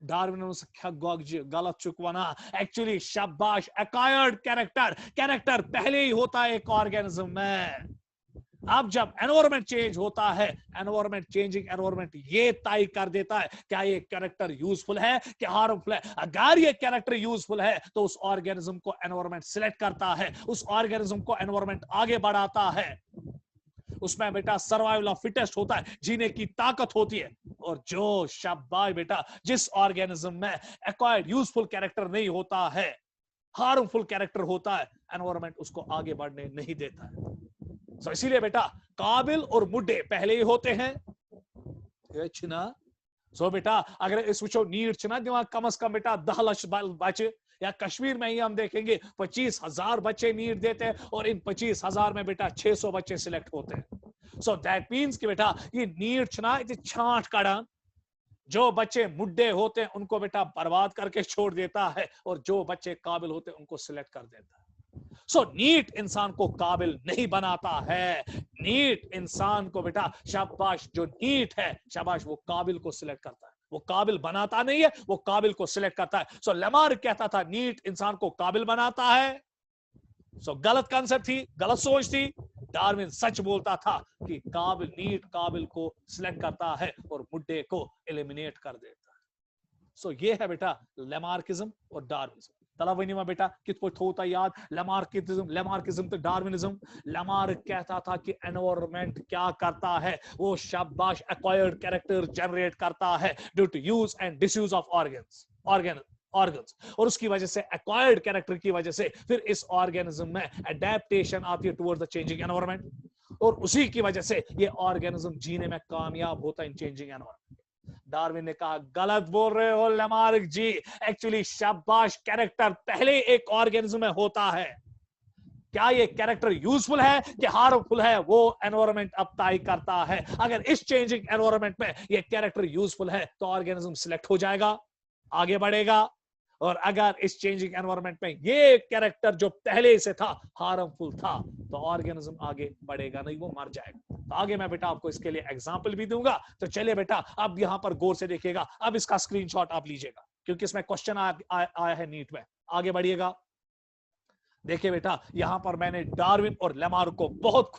डार्विन ने क्या गलत चुक वना, एक्चुअली शाबाश, एक्वायर्ड कैरेक्टर पहले ही होता है एक ऑर्गेनिज्म में। अब जब एनवायरमेंट चेंज होता है, एनवायरमेंट चेंजिंग एनवायरमेंट ये तय कर देता है क्या ये कैरेक्टर यूजफुल है क्या हार्मफुल है। अगर ये कैरेक्टर यूजफुल है तो उस ऑर्गेनिज्म को एनवायरमेंट सिलेक्ट करता है, उस ऑर्गेनिज्म को एनवायरमेंट आगे बढ़ाता है। उसमें बेटा सर्वाइवल ऑफ फिटेस्ट होता है, जीने की ताकत होती है। और जो शाबाश बेटा जिस ऑर्गेनिज्म में एक्वायर्ड यूजफुल कैरेक्टर नहीं होता है, हार्मफुल कैरेक्टर होता है, एनवायरमेंट उसको आगे बढ़ने नहीं देता है। तो इसीलिए बेटा काबिल और मुड्डे पहले ही होते हैं। सो बेटा अगर इस वुचो नीट छना दिवा कम से कम बेटा 10 लाख बच्चे, या कश्मीर में ही हम देखेंगे 25,000 बच्चे नीट देते हैं, और इन 25,000 में बेटा 600 बच्चे सिलेक्ट होते हैं। सो दैट मीन्स कि बेटा ये नीट छना इतनी छांट काढ़ा, जो बच्चे मुड्डे होते हैं उनको बेटा बर्बाद करके छोड़ देता है, और जो बच्चे काबिल होते हैं उनको सिलेक्ट कर देता है। सो नीट इंसान को काबिल नहीं बनाता है, नीट इंसान को बेटा शाबाश, जो नीट है शाबाश वो काबिल को सिलेक्ट करता है, वो काबिल बनाता नहीं है, वो काबिल को सिलेक्ट करता है। सो लेमार्क कहता था नीट इंसान को काबिल बनाता है। सो गलत कांसेप्ट थी, गलत सोच थी। डार्विन सच बोलता था कि काबिल, नीट काबिल को सिलेक्ट करता है और मुड्डे को एलिमिनेट कर देता है। सो ये है बेटा लेमार्किज्म और डार्विनिज्म। तला वनी में बेटा कित पे थोता याद लेमार्किज्म तो डार्विनिज्म। लेमार्क कहता था कि एनवायरनमेंट क्या करता है, वो शाबाश एक्वायर्ड कैरेक्टर जनरेट करता है due to use and disuse of organs, और उसकी वजह से एक्वायर्ड कैरेक्टर की वजह से फिर इस ऑर्गेनिज्म में एडेप्टेशन आती है टुवर्ड्स द चेंजिंग एनवायरनमेंट, और उसी की वजह से ये ऑर्गेनिज्म जीने में कामयाब होता है इन चेंजिंग एनवायरनमेंट। डार्विन ने कहा गलत बोल रहे हो लेमार्क जी, एक्चुअली शाबाश कैरेक्टर पहले एक ऑर्गेनिज्म में होता है। क्या ये कैरेक्टर यूजफुल है कि हार्मफुल है वो एनवायरनमेंट अब तय करता है। अगर इस चेंजिंग एनवायरनमेंट में ये कैरेक्टर यूजफुल है तो ऑर्गेनिज्म सिलेक्ट हो जाएगा, आगे बढ़ेगा, और अगर इस चेंजिंग एनवायरनमेंट में ये कैरेक्टर जो पहले से था हार्मफुल था तो ऑर्गेनिज्म आगे बढ़ेगा नहीं, वो मर जाएगा। तो आगे मैं बेटा आपको इसके लिए एग्जांपल भी दूंगा। तो चलिए बेटा अब यहां पर गौर से देखिएगा, अब इसका स्क्रीनशॉट आप लीजिएगा क्योंकि इसमें क्वेश्चन आया है नीट में। आगे बढ़िएगा, देखिए बेटा यहां पर मैंने डार्विन और लेमार्क को बहुत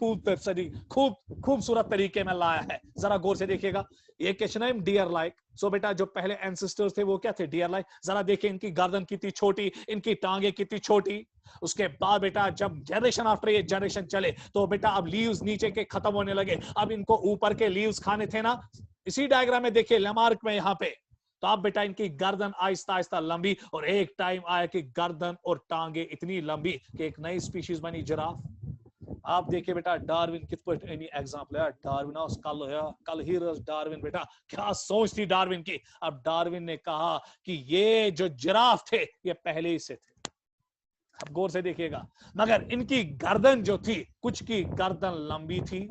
खूबसूरत तरीके में लाया है। जरा गौर से देखिएगा, ये क्वेश्चन है डियर लाइक। सो बेटा जो पहले एंसेस्टर्स थे वो क्या थे? Deer like. जरा देखिए इनकी गर्दन कितनी छोटी, इनकी टांगे कितनी छोटी। उसके बाद बेटा जब जनरेशन आफ्टर ये जनरेशन चले तो बेटा अब लीव्स नीचे के खत्म होने लगे, अब इनको ऊपर के लीव्स खाने थे ना। इसी डायग्राम में देखिए लेमार्क में यहाँ पे, तो अब बेटा इनकी गर्दन आहिस्ता आहिस्ता लंबी, और एक टाइम आया कि गर्दन और टांगे इतनी लंबी कि एक नई स्पीशीज बनी जिराफ। आप देखिए बेटा डार्विन कित एग्जाम्पल है। डार्विन कल ही डार्विन बेटा क्या सोच थी डार्विन की। अब डार्विन ने कहा कि ये जो जिराफ थे ये पहले ही से थे। अब गौर से देखिएगा, मगर इनकी गर्दन जो थी, कुछ की गर्दन लंबी थी,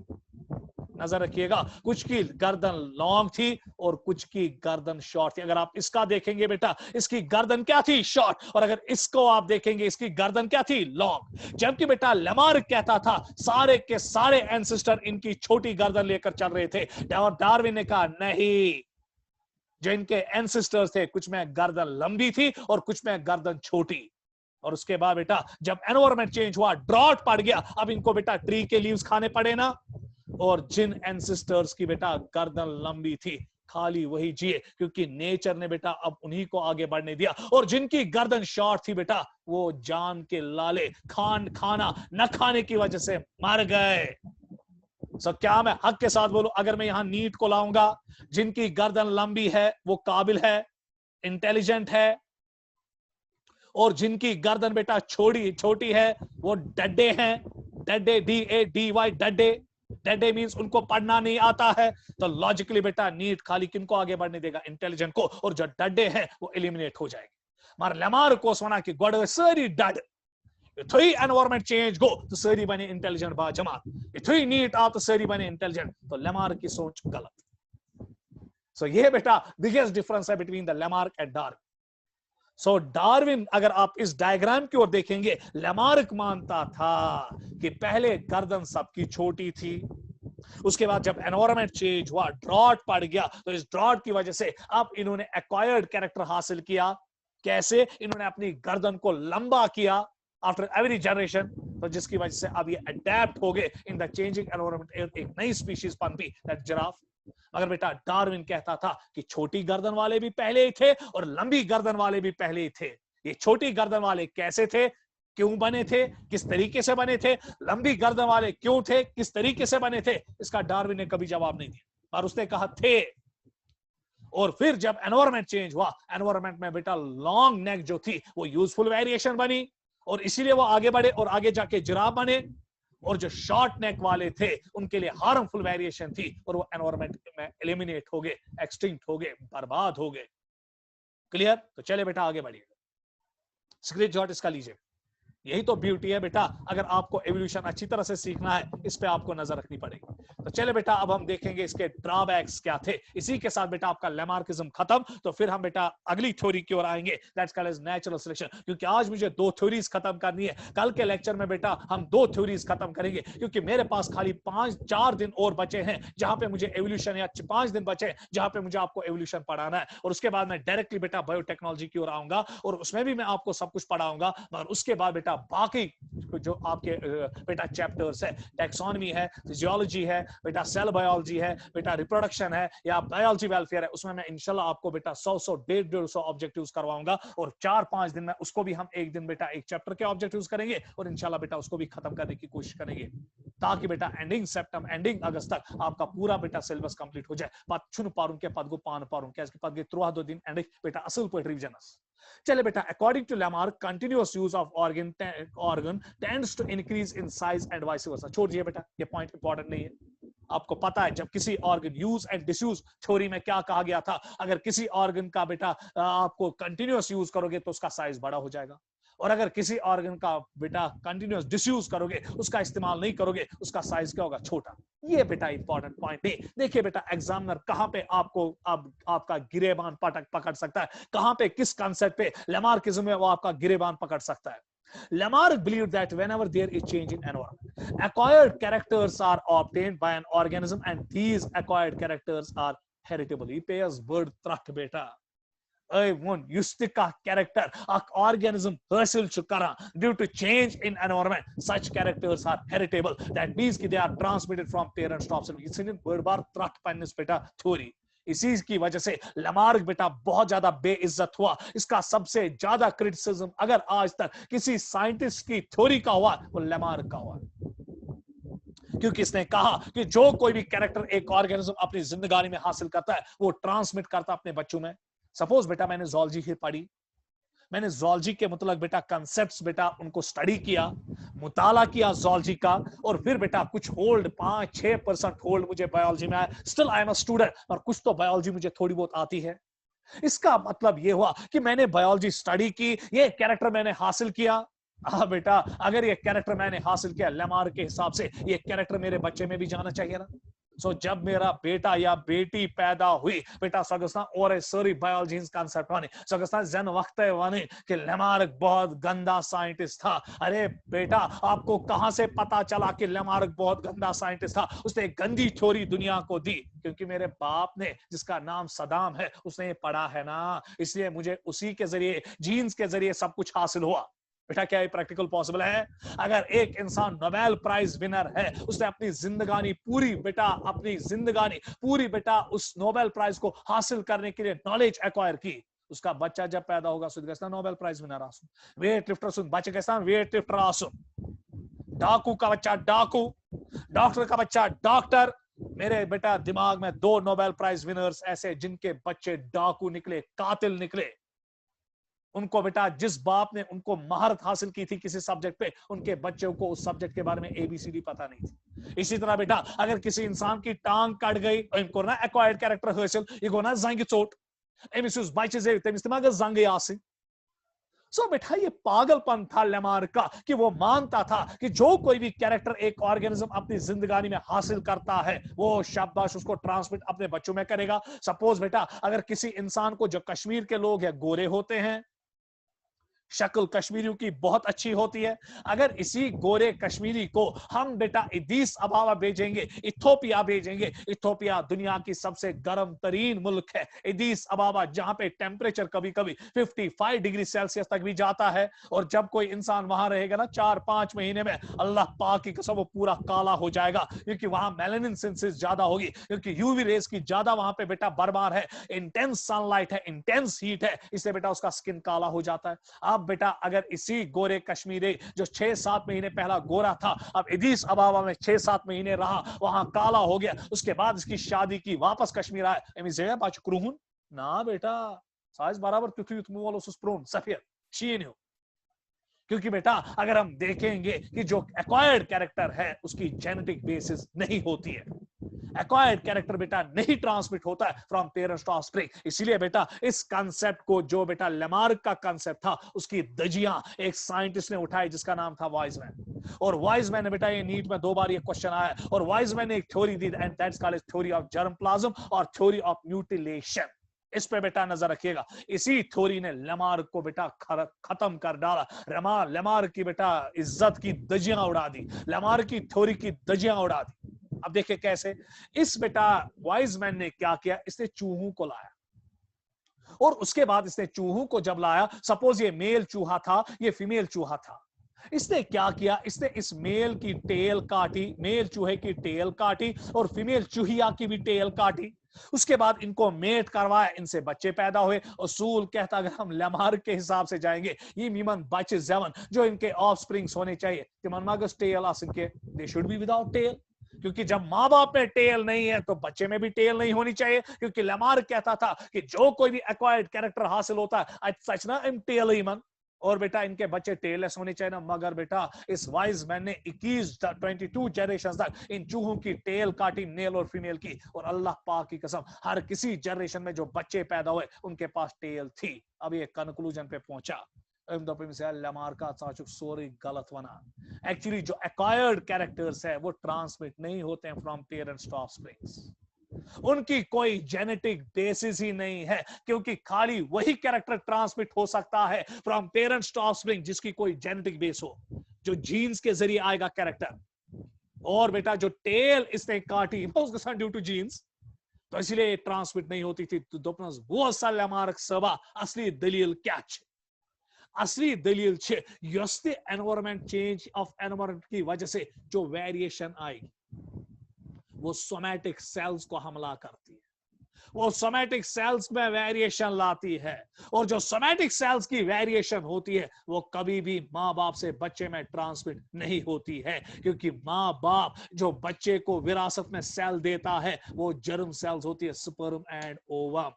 नजर रखिएगा, कुछ की गर्दन लॉन्ग थी और कुछ की गर्दन शॉर्ट थी। अगर आप इसका देखेंगे बेटा इसकी गर्दन क्या थी? शॉर्ट। और अगर इसको आप देखेंगे इसकी गर्दन क्या थी? लॉन्ग। जबकि बेटा लेमार्क कहता था सारे के सारे एंसेस्टर इनकी छोटी गर्दन लेकर चल रहे थे, और डार्विन ने कहा नहीं, जो इनके एंसेस्टर्स थे कुछ में गर्दन लंबी थी और कुछ में गर्दन छोटी। और उसके बाद बेटा जब एनवायरनमेंट चेंज हुआ, ड्रॉट पड़ गया, अब इनको बेटा ट्री के लीव्स खाने पड़े ना। और जिन एंसेस्टर्स की बेटा गर्दन लंबी थी खाली वही जिए, क्योंकि नेचर ने बेटा अब उन्हीं को आगे बढ़ने दिया। और जिनकी गर्दन शॉर्ट थी बेटा वो जान के लाले खाना न खाने की वजह से मर गए। सो क्या मैं हक के साथ बोलूं, अगर मैं यहां नीट को लाऊंगा, जिनकी गर्दन लंबी है वो काबिल है, इंटेलिजेंट है, और जिनकी गर्दन बेटा छोटी है वो डड्डे हैं। डड्डे, DADY, डड्डे मींस उनको पढ़ना नहीं आता है। तो लॉजिकली बेटा नीट खाली किनको आगे बढ़ने देगा? इंटेलिजेंट को, और जो डड्डे हैं वो एलिमिनेट हो जाएंगे। मार लेमार्क को सोना कि गोड़ सारी डड युथुई एनवायरनमेंट चेंज गो तो सारी बने इंटेलिजेंट बाजमात, युथुई नीट आ तो सारी बने इंटेलिजेंट। तो लेमार्क की सोच गलत। सो ये बेटा बिगेस्ट डिफरेंस है between the Lamarck and Darwin. So Darwin, अगर आप इस डायग्राम की ओर देखेंगे, लेमार्क मानता था कि पहले गर्दन सबकी छोटी थी, उसके बाद जब एनवायरनमेंट चेंज हुआ, ड्रॉट पड़ गया, तो इस ड्रॉट की वजह से अब इन्होंने एक्वायर्ड कैरेक्टर हासिल किया। कैसे? इन्होंने अपनी गर्दन को लंबा किया आफ्टर एवरी जनरेशन, तो जिसकी वजह से अब ये अडेप्ट हो गए इन द चेंजिंग एनवायरनमेंट, एक नई स्पीशीज पनपी, दैट जिराफ। मगर बेटा डार्विन कहता था कि छोटी गर्दन वाले भी पहले ही थे और लंबी गर्दन वाले भी पहले ही थे। ये छोटी गर्दन वाले कैसे थे, क्यों बने थे, किस तरीके से बने थे, लंबी गर्दन वाले क्यों थे, किस तरीके से बने थे, इसका डार्विन ने कभी जवाब नहीं दिया, और उसने कहा थे। और फिर जब एनवायरनमेंट चेंज हुआ, एनवायरनमेंट में बेटा लॉन्ग नेक जो थी वो यूजफुल वेरिएशन बनी, और इसीलिए वो आगे बढ़े और आगे जाके जिराफ बने। और जो शॉर्ट नेक वाले थे उनके लिए हार्मफुल वेरिएशन थी, और वो एनवायरनमेंट में एलिमिनेट हो गए, एक्सटिंक्ट हो गए, बर्बाद हो गए। क्लियर? तो चले बेटा आगे बढ़िए, स्क्रीनशॉट इसका लीजिए। यही तो ब्यूटी है बेटा, अगर आपको एवोल्यूशन अच्छी तरह से सीखना है, इस पे आपको नजर रखनी पड़ेगी। तो चले बेटा अब हम देखेंगे इसके ड्रॉबैक्स क्या थे। इसी के साथ बेटा आपका लेमार्किज्म खत्म, तो फिर हम बेटा अगली थ्योरी की ओर आएंगे, that's called as natural selection. क्योंकि आज मुझे 2 थ्योरीज खत्म करनी है, कल के लेक्चर में बेटा हम 2 थ्योरीज खत्म करेंगे, क्योंकि मेरे पास खाली 4 दिन और बचे हैं जहां पे मुझे एवोल्यूशन, या 5 दिन बचे जहां पे मुझे आपको एवोल्यूशन पढ़ाना है, और उसके बाद मैं डायरेक्टली बेटा बायोटेक्नोलॉजी की ओर आऊंगा, और उसमें भी मैं आपको सब कुछ पढ़ाऊंगा। और उसके बाद बेटा बाकी जो आपके बेटा चैप्टर्स है, टैक्सोनॉमी है, फिजियोलॉजी है, बेटा सेल बायोलॉजी है, बेटा रिप्रोडक्शन है, या बायोलॉजी वेलफेयर है, उसमें मैं इंशाल्लाह आपको बेटा 100 150 ऑब्जेक्टिव्स करवाऊंगा, और 4-5 दिन में उसको भी हम एक दिन बेटा एक चैप्टर के ऑब्जेक्टिव्स करेंगे, और इंशाल्लाह बेटा उसको भी खत्म करने की कोशिश करेंगे, ताकि बेटा एंडिंग अगस्त तक आपका पूरा बेटा सिलेबस कंप्लीट हो जाए। पद छुन पारूं के पद को पान पारूं क्या, इसके पद के त्रुआ 2 दिन एंड बेटा असल पर रिवीजनस। चले बेटा, according to Lamarck continuous use of organ tends to increase in size and vice versa. छोड़ दिए बेटा, ये पॉइंट इंपॉर्टेंट नहीं है। आपको पता है जब किसी organ use and disuse theory में क्या कहा गया था, अगर किसी ऑर्गन का बेटा आपको कंटिन्यूअस यूज करोगे तो उसका साइज बड़ा हो जाएगा, और अगर किसी ऑर्गन का बेटा कंटिन्यूअस डिसयूज करोगे, उसका इस्तेमाल नहीं करोगे, उसका साइज क्या होगा, छोटा। ये बेटा इंपॉर्टेंट पॉइंट है। देखिए बेटा एग्जामिनर कहां पे आपको आपका गिरेबान पकड़ सकता है, कहां पे किस कांसेप्ट पे लेमार्किज्म में वो आपका गिरेबान पकड़ सकता है। Lamarck believed that whenever there is change in environment, acquired characters are obtained by an organism, and these acquired characters are heritable. He pays word thrust beta. One yustika character organism hasil chukara due to change in environment, such characters are heritable. That means they are transmitted from parents to offspring. इसलिए word बार thrust पन्निस बेटा theory. इसी की वजह से Lamarck बेटा बहुत ज्यादा बेइज्जत हुआ। इसका सबसे ज्यादा क्रिटिसिज्म अगर आज तक किसी साइंटिस्ट की थ्योरी का हुआ, वो लेमार्क का हुआ, क्योंकि इसने कहा कि जो कोई भी कैरेक्टर एक ऑर्गेनिज्म अपनी जिंदगानी में हासिल करता है, वो ट्रांसमिट करता है अपने बच्चों में। सपोज बेटा मैंने जूलॉजी ही पढ़ी, मैंने जूलॉजी के मतलब बेटा कंसेप्ट्स बेटा उनको स्टडी किया, मुताला किया जूलॉजी का, और फिर बेटा कुछ होल्ड 5-6% होल्ड मुझे बायोलॉजी में आया, still I am a student, और कुछ तो बायोलॉजी मुझे थोड़ी बहुत आती है। इसका मतलब ये हुआ कि मैंने बायोलॉजी स्टडी की, ये कैरेक्टर मैंने हासिल किया। हाँ बेटा, अगर ये कैरेक्टर मैंने हासिल किया लेमार्क के हिसाब से, ये कैरेक्टर मेरे बच्चे में भी जाना चाहिए ना। सो जब मेरा बेटा या बेटी पैदा हुई बेटा सगस्ता और सॉरी बायोलॉजी कांसेप्ट वाने सगस्ता जन वक्त वाने कि लेमार्क बहुत गंदा साइंटिस्ट था। अरे बेटा, आपको कहां से पता चला कि लेमार्क बहुत गंदा साइंटिस्ट था? उसने एक गंदी थ्योरी दुनिया को दी, क्योंकि मेरे बाप ने, जिसका नाम सदाम है, उसने ये पढ़ा है ना, इसलिए मुझे उसी के जरिए, जीन्स के जरिए सब कुछ हासिल हुआ। बेटा क्या ये प्रैक्टिकल पॉसिबल है? अगर एक इंसान नोबेल प्राइज विनर है, उसने अपनी जिंदगानी पूरी बेटा उस नोबेल प्राइज को हासिल करने के लिए नॉलेज एक्वायर की, उसका बच्चा जब पैदा होगा सुन नोबेल प्राइज विनर आसुन, वेट लिफ्टर सुन बच्चे कैसा वेट लिफ्टर आसुन, डाकू का बच्चा डाकू, डॉक्टर का बच्चा डॉक्टर। मेरे बेटा दिमाग में 2 नोबेल प्राइज विनर्स ऐसे जिनके बच्चे डाकू निकले, कातिल निकले। उनको बेटा जिस बाप ने उनको महारत हासिल की थी किसी सब्जेक्ट पे, उनके बच्चों को उस सब्जेक्ट के बारे में ABCD पता नहीं थी। इसी तरह बेटा अगर किसी इंसान की टांग कट गई, इनको ना एक्वायर्ड कैरेक्टर हासिल, ये ना जंग चोट, एमिस बच्चे तमिस तम अगर जंग आसी, सो बेटा ये पागलपन था लेमार्क का कि वो मानता था कि जो कोई भी कैरेक्टर एक ऑर्गेनिज्म अपनी जिंदगानी में हासिल करता है वो शाबाश उसको ट्रांसमिट अपने बच्चों में करेगा। सपोज बेटा अगर किसी इंसान को, जो कश्मीर के लोग हैं गोरे होते हैं, शक्ल कश्मीरियों की बहुत अच्छी होती है, अगर इसी गोरे कश्मीरी को हम बेटा इदीस अबाबा भेजेंगे, इथोपिया भेजेंगे, इथोपिया दुनिया की सबसे गर्म तरीन मुल्क है, इदीस अबाबा जहां पे टेम्परेचर कभी कभी 55 डिग्री सेल्सियस तक भी जाता है, और जब कोई इंसान वहां रहेगा ना 4-5 महीने में, अल्लाह पाक की कसम वो पूरा काला हो जाएगा, क्योंकि वहां मेलानिन सिंथेसिस ज्यादा होगी, क्योंकि यूवी रेस की ज्यादा वहां पे बेटा बरबार है, इंटेंस सनलाइट है, इंटेंस हीट है, इससे बेटा उसका स्किन काला हो जाता है। अब बेटा अगर इसी गोरे कश्मीरी जो 6-7 महीने पहला गोरा था, अब इदीस अबाबा में 6-7 महीने रहा, वहां काला हो गया, उसके बाद इसकी शादी की, वापस कश्मीर आया, ना बेटा साइज बराबर सफेद शीन हो। क्योंकि बेटा अगर हम देखेंगे कि जो एक्वायर्ड कैरेक्टर है उसकी जेनेटिक बेसिस नहीं होती है, एक्वायर्ड कैरेक्टर बेटा नहीं ट्रांसमिट होता है फ्रॉम पेरेंट्स टू ऑफस्प्रिंग। इसीलिए बेटा इस कांसेप्ट को, जो बेटा लेमार्क का कांसेप्ट था, उसकी दजियां एक साइंटिस्ट ने उठाई जिसका नाम था वाइजमैन। और वाइजमैन ने बेटा, ये नीट में 2 बार ये क्वेश्चन आया, और वाइजमैन ने एक theory the and that's called theory of germplasm और थ्योरी ऑफ म्यूटिलेशन। इस पे बेटा नजर रखिएगा। इसी थ्योरी ने लेमार्क को बेटा खत्म कर डाला। लेमार्क की बेटा इज्जत की दजियां उड़ा दी, लेमार्क की थ्योरी की दजियां उड़ा दी। अब देखिए कैसे। इस बेटा वाइजमैन ने क्या किया, इसने चूहों को लाया, और उसके बाद इसने चूहों को जब लाया, सपोज ये मेल चूहा था, ये फीमेल चूहा था, इसने क्या किया, इसने इस मेल की टेल काटी, मेल चूहे की टेल काटी, और फीमेल चूहिया की भी टेल काटी। उसके बाद इनको मेट करवाया, इनसे बच्चे पैदा हुए। उसूल कहता, अगर हम लेमार्क के हिसाब से जाएंगे, ये मीमन बच्चे जवन जो इनके ऑफ स्प्रिंग्स होने चाहिए, तिमन मगस टेल इनके, they should be without tail, क्योंकि जब माँ बाप में टेल नहीं है तो बच्चे में भी टेल नहीं होनी चाहिए, क्योंकि लेमार्क कहता था कि जो कोई भी एक्वायर्ड कैरेक्टर हासिल होता है सच ना इन टेल ही मन, और बेटा इनके बच्चे टेललेस होने चाहिए ना। मगर बेटा इस वाइज मैन ने 22 जनरेशन तक इन चूहों की टेल काटी, मेल और फीमेल की, और अल्लाह पाक की कसम हर किसी जनरेशन में जो बच्चे पैदा हुए उनके पास टेल थी। अब ये कंक्लूजन पे पहुंचा, सोरी गलत बना। एक्चुअली जो एक्वायर्ड कैरेक्टर्स है वो ट्रांसमिट नहीं होते हैं फ्रॉम पेरेंट्स टू ऑफस्प्रिंग्स, उनकी कोई जेनेटिक बेसिस ही नहीं है, क्योंकि खाली वही कैरेक्टर ट्रांसमिट हो सकता है फ्रॉम पेरेंट्स टू ऑफस्प्रिंग जिसकी कोई जेनेटिक बेस हो, जो जीन्स के जरिए आएगा कैरेक्टर। और बेटा जो टेल इसने काटी ड्यू टू जीन्स, तो इसलिए ट्रांसमिट नहीं होती थी। तो वो लेमार्क सबा असली दलील क्या छे? असली दलील छे yes environment change of environment की वजह से जो वेरिएशन आएगी वो सोमैटिक सेल्स को हमला करती है, वो सोमैटिक सेल्स में वेरिएशन लाती है, और जो सोमैटिक सेल्स की वेरिएशन होती है वो कभी भी माँ बाप से बच्चे में ट्रांसमिट नहीं होती है, क्योंकि माँ बाप जो बच्चे को विरासत में सेल देता है वो जर्म सेल्स होती है, स्पर्म एंड ओवम।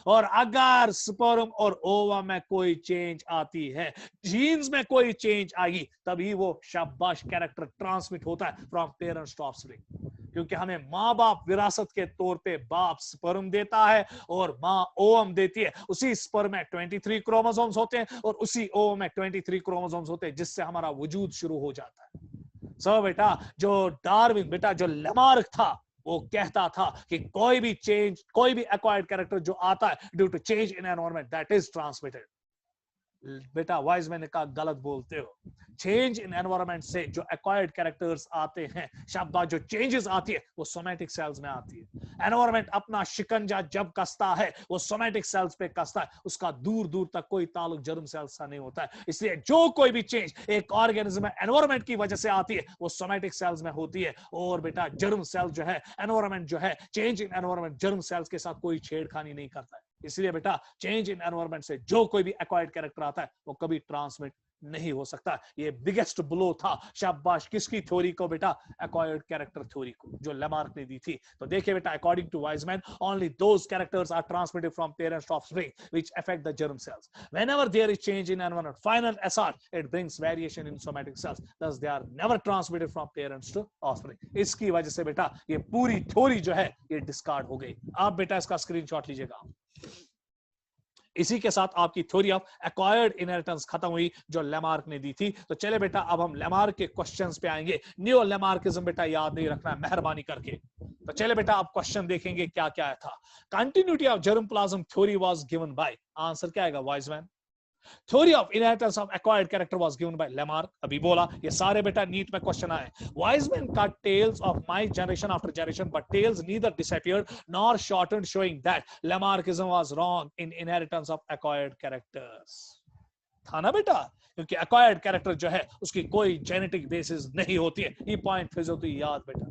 और अगर स्पर्म और ओवम में कोई चेंज आती है, जीन्स में कोई चेंज आएगी, तभी वो शाबाश कैरेक्टर ट्रांसमिट होता है फ्रॉम पेरेंट्स टू ऑफस्प्रिंग। क्योंकि हमें माँ बाप विरासत के तौर पे बाप स्पर्म देता है और माँ ओवम देती है। उसी स्पर्म में 23 क्रोमोसोम्स होते हैं और उसी ओवम में 23 क्रोमोसोम्स होते हैं, जिससे हमारा वजूद शुरू हो जाता है। सो बेटा जो डार्विन, बेटा जो लेमार्क था, वो कहता था कि कोई भी चेंज, कोई भी एक्वायर्ड कैरेक्टर जो आता है due to change in environment, that is transmitted. बेटा वाइजमैन ने कहा गलत बोलते हो। चेंज इन एनवायरनमेंट से जो एक्वायर्ड कैरेक्टर्स आते हैं, शाबाश जो चेंजेस आती है वो सोमैटिक सेल्स में आती है। एनवायरनमेंट अपना शिकंजा जब कसता है वो सोमैटिक सेल्स पे कसता है, उसका दूर दूर तक कोई ताल्लुक जर्म सेल्स से नहीं होता है। इसलिए जो कोई भी चेंज एक ऑर्गेनिज्म में एनवायरनमेंट की वजह से आती है वो सोमैटिक सेल्स में होती है। और बेटा जर्म सेल जो है, एनवायरनमेंट जो है, change in environment germ cells के साथ कोई छेड़खानी नहीं करता है। इसलिए बेटा चेंज इन एनवायरनमेंट से जो कोई भी एक्वायर्ड कैरेक्टर आता है वो कभी ट्रांसमिट नहीं हो सकता। ये बिगेस्ट ब्लो था, शाबाश किसकी थ्योरी को बेटा? एक्वायर्ड कैरेक्टर थ्योरी को, जो लेमार्क ने दी थी। तो देखिए बेटा, according to Weismann only those characters are transmitted from parents to offspring which affect the germ cells. Whenever there is change in environment, final assault, it brings variation in somatic cells. Thus they are never transmitted from parents to offspring. इसकी वजह से बेटा ये पूरी theory जो है ये discard हो गई। आप बेटा इसका स्क्रीनशॉट लीजिएगा। इसी के साथ आपकी थ्योरी ऑफ एक्वायर्ड इनहेरिटेंस खत्म हुई जो लेमार्क ने दी थी। तो चले बेटा अब हम लेमार्क के क्वेश्चंस पे आएंगे। न्यू लेमार्किज्म बेटा याद नहीं रखना है मेहरबानी करके। तो चले बेटा आप क्वेश्चन देखेंगे क्या क्या था। Continuity of germ plasm theory was given by, answer क्या आएगा Weismann. Theory of inheritance of acquired character was given by Lamarck, अभी बोला। ये सारे बेटा नीट में क्वेश्चन आए। Weismann cut tails of mice generation after generation but tails neither disappeared nor shortened showing that Lamarckism was wrong in inheritance of acquired characters. था ना बेटा, क्योंकि एक्वायर्ड कैरेक्टर जो है उसकी कोई जेनेटिक बेसिस नहीं होती है। ये पॉइंट फिर जो याद बेटा,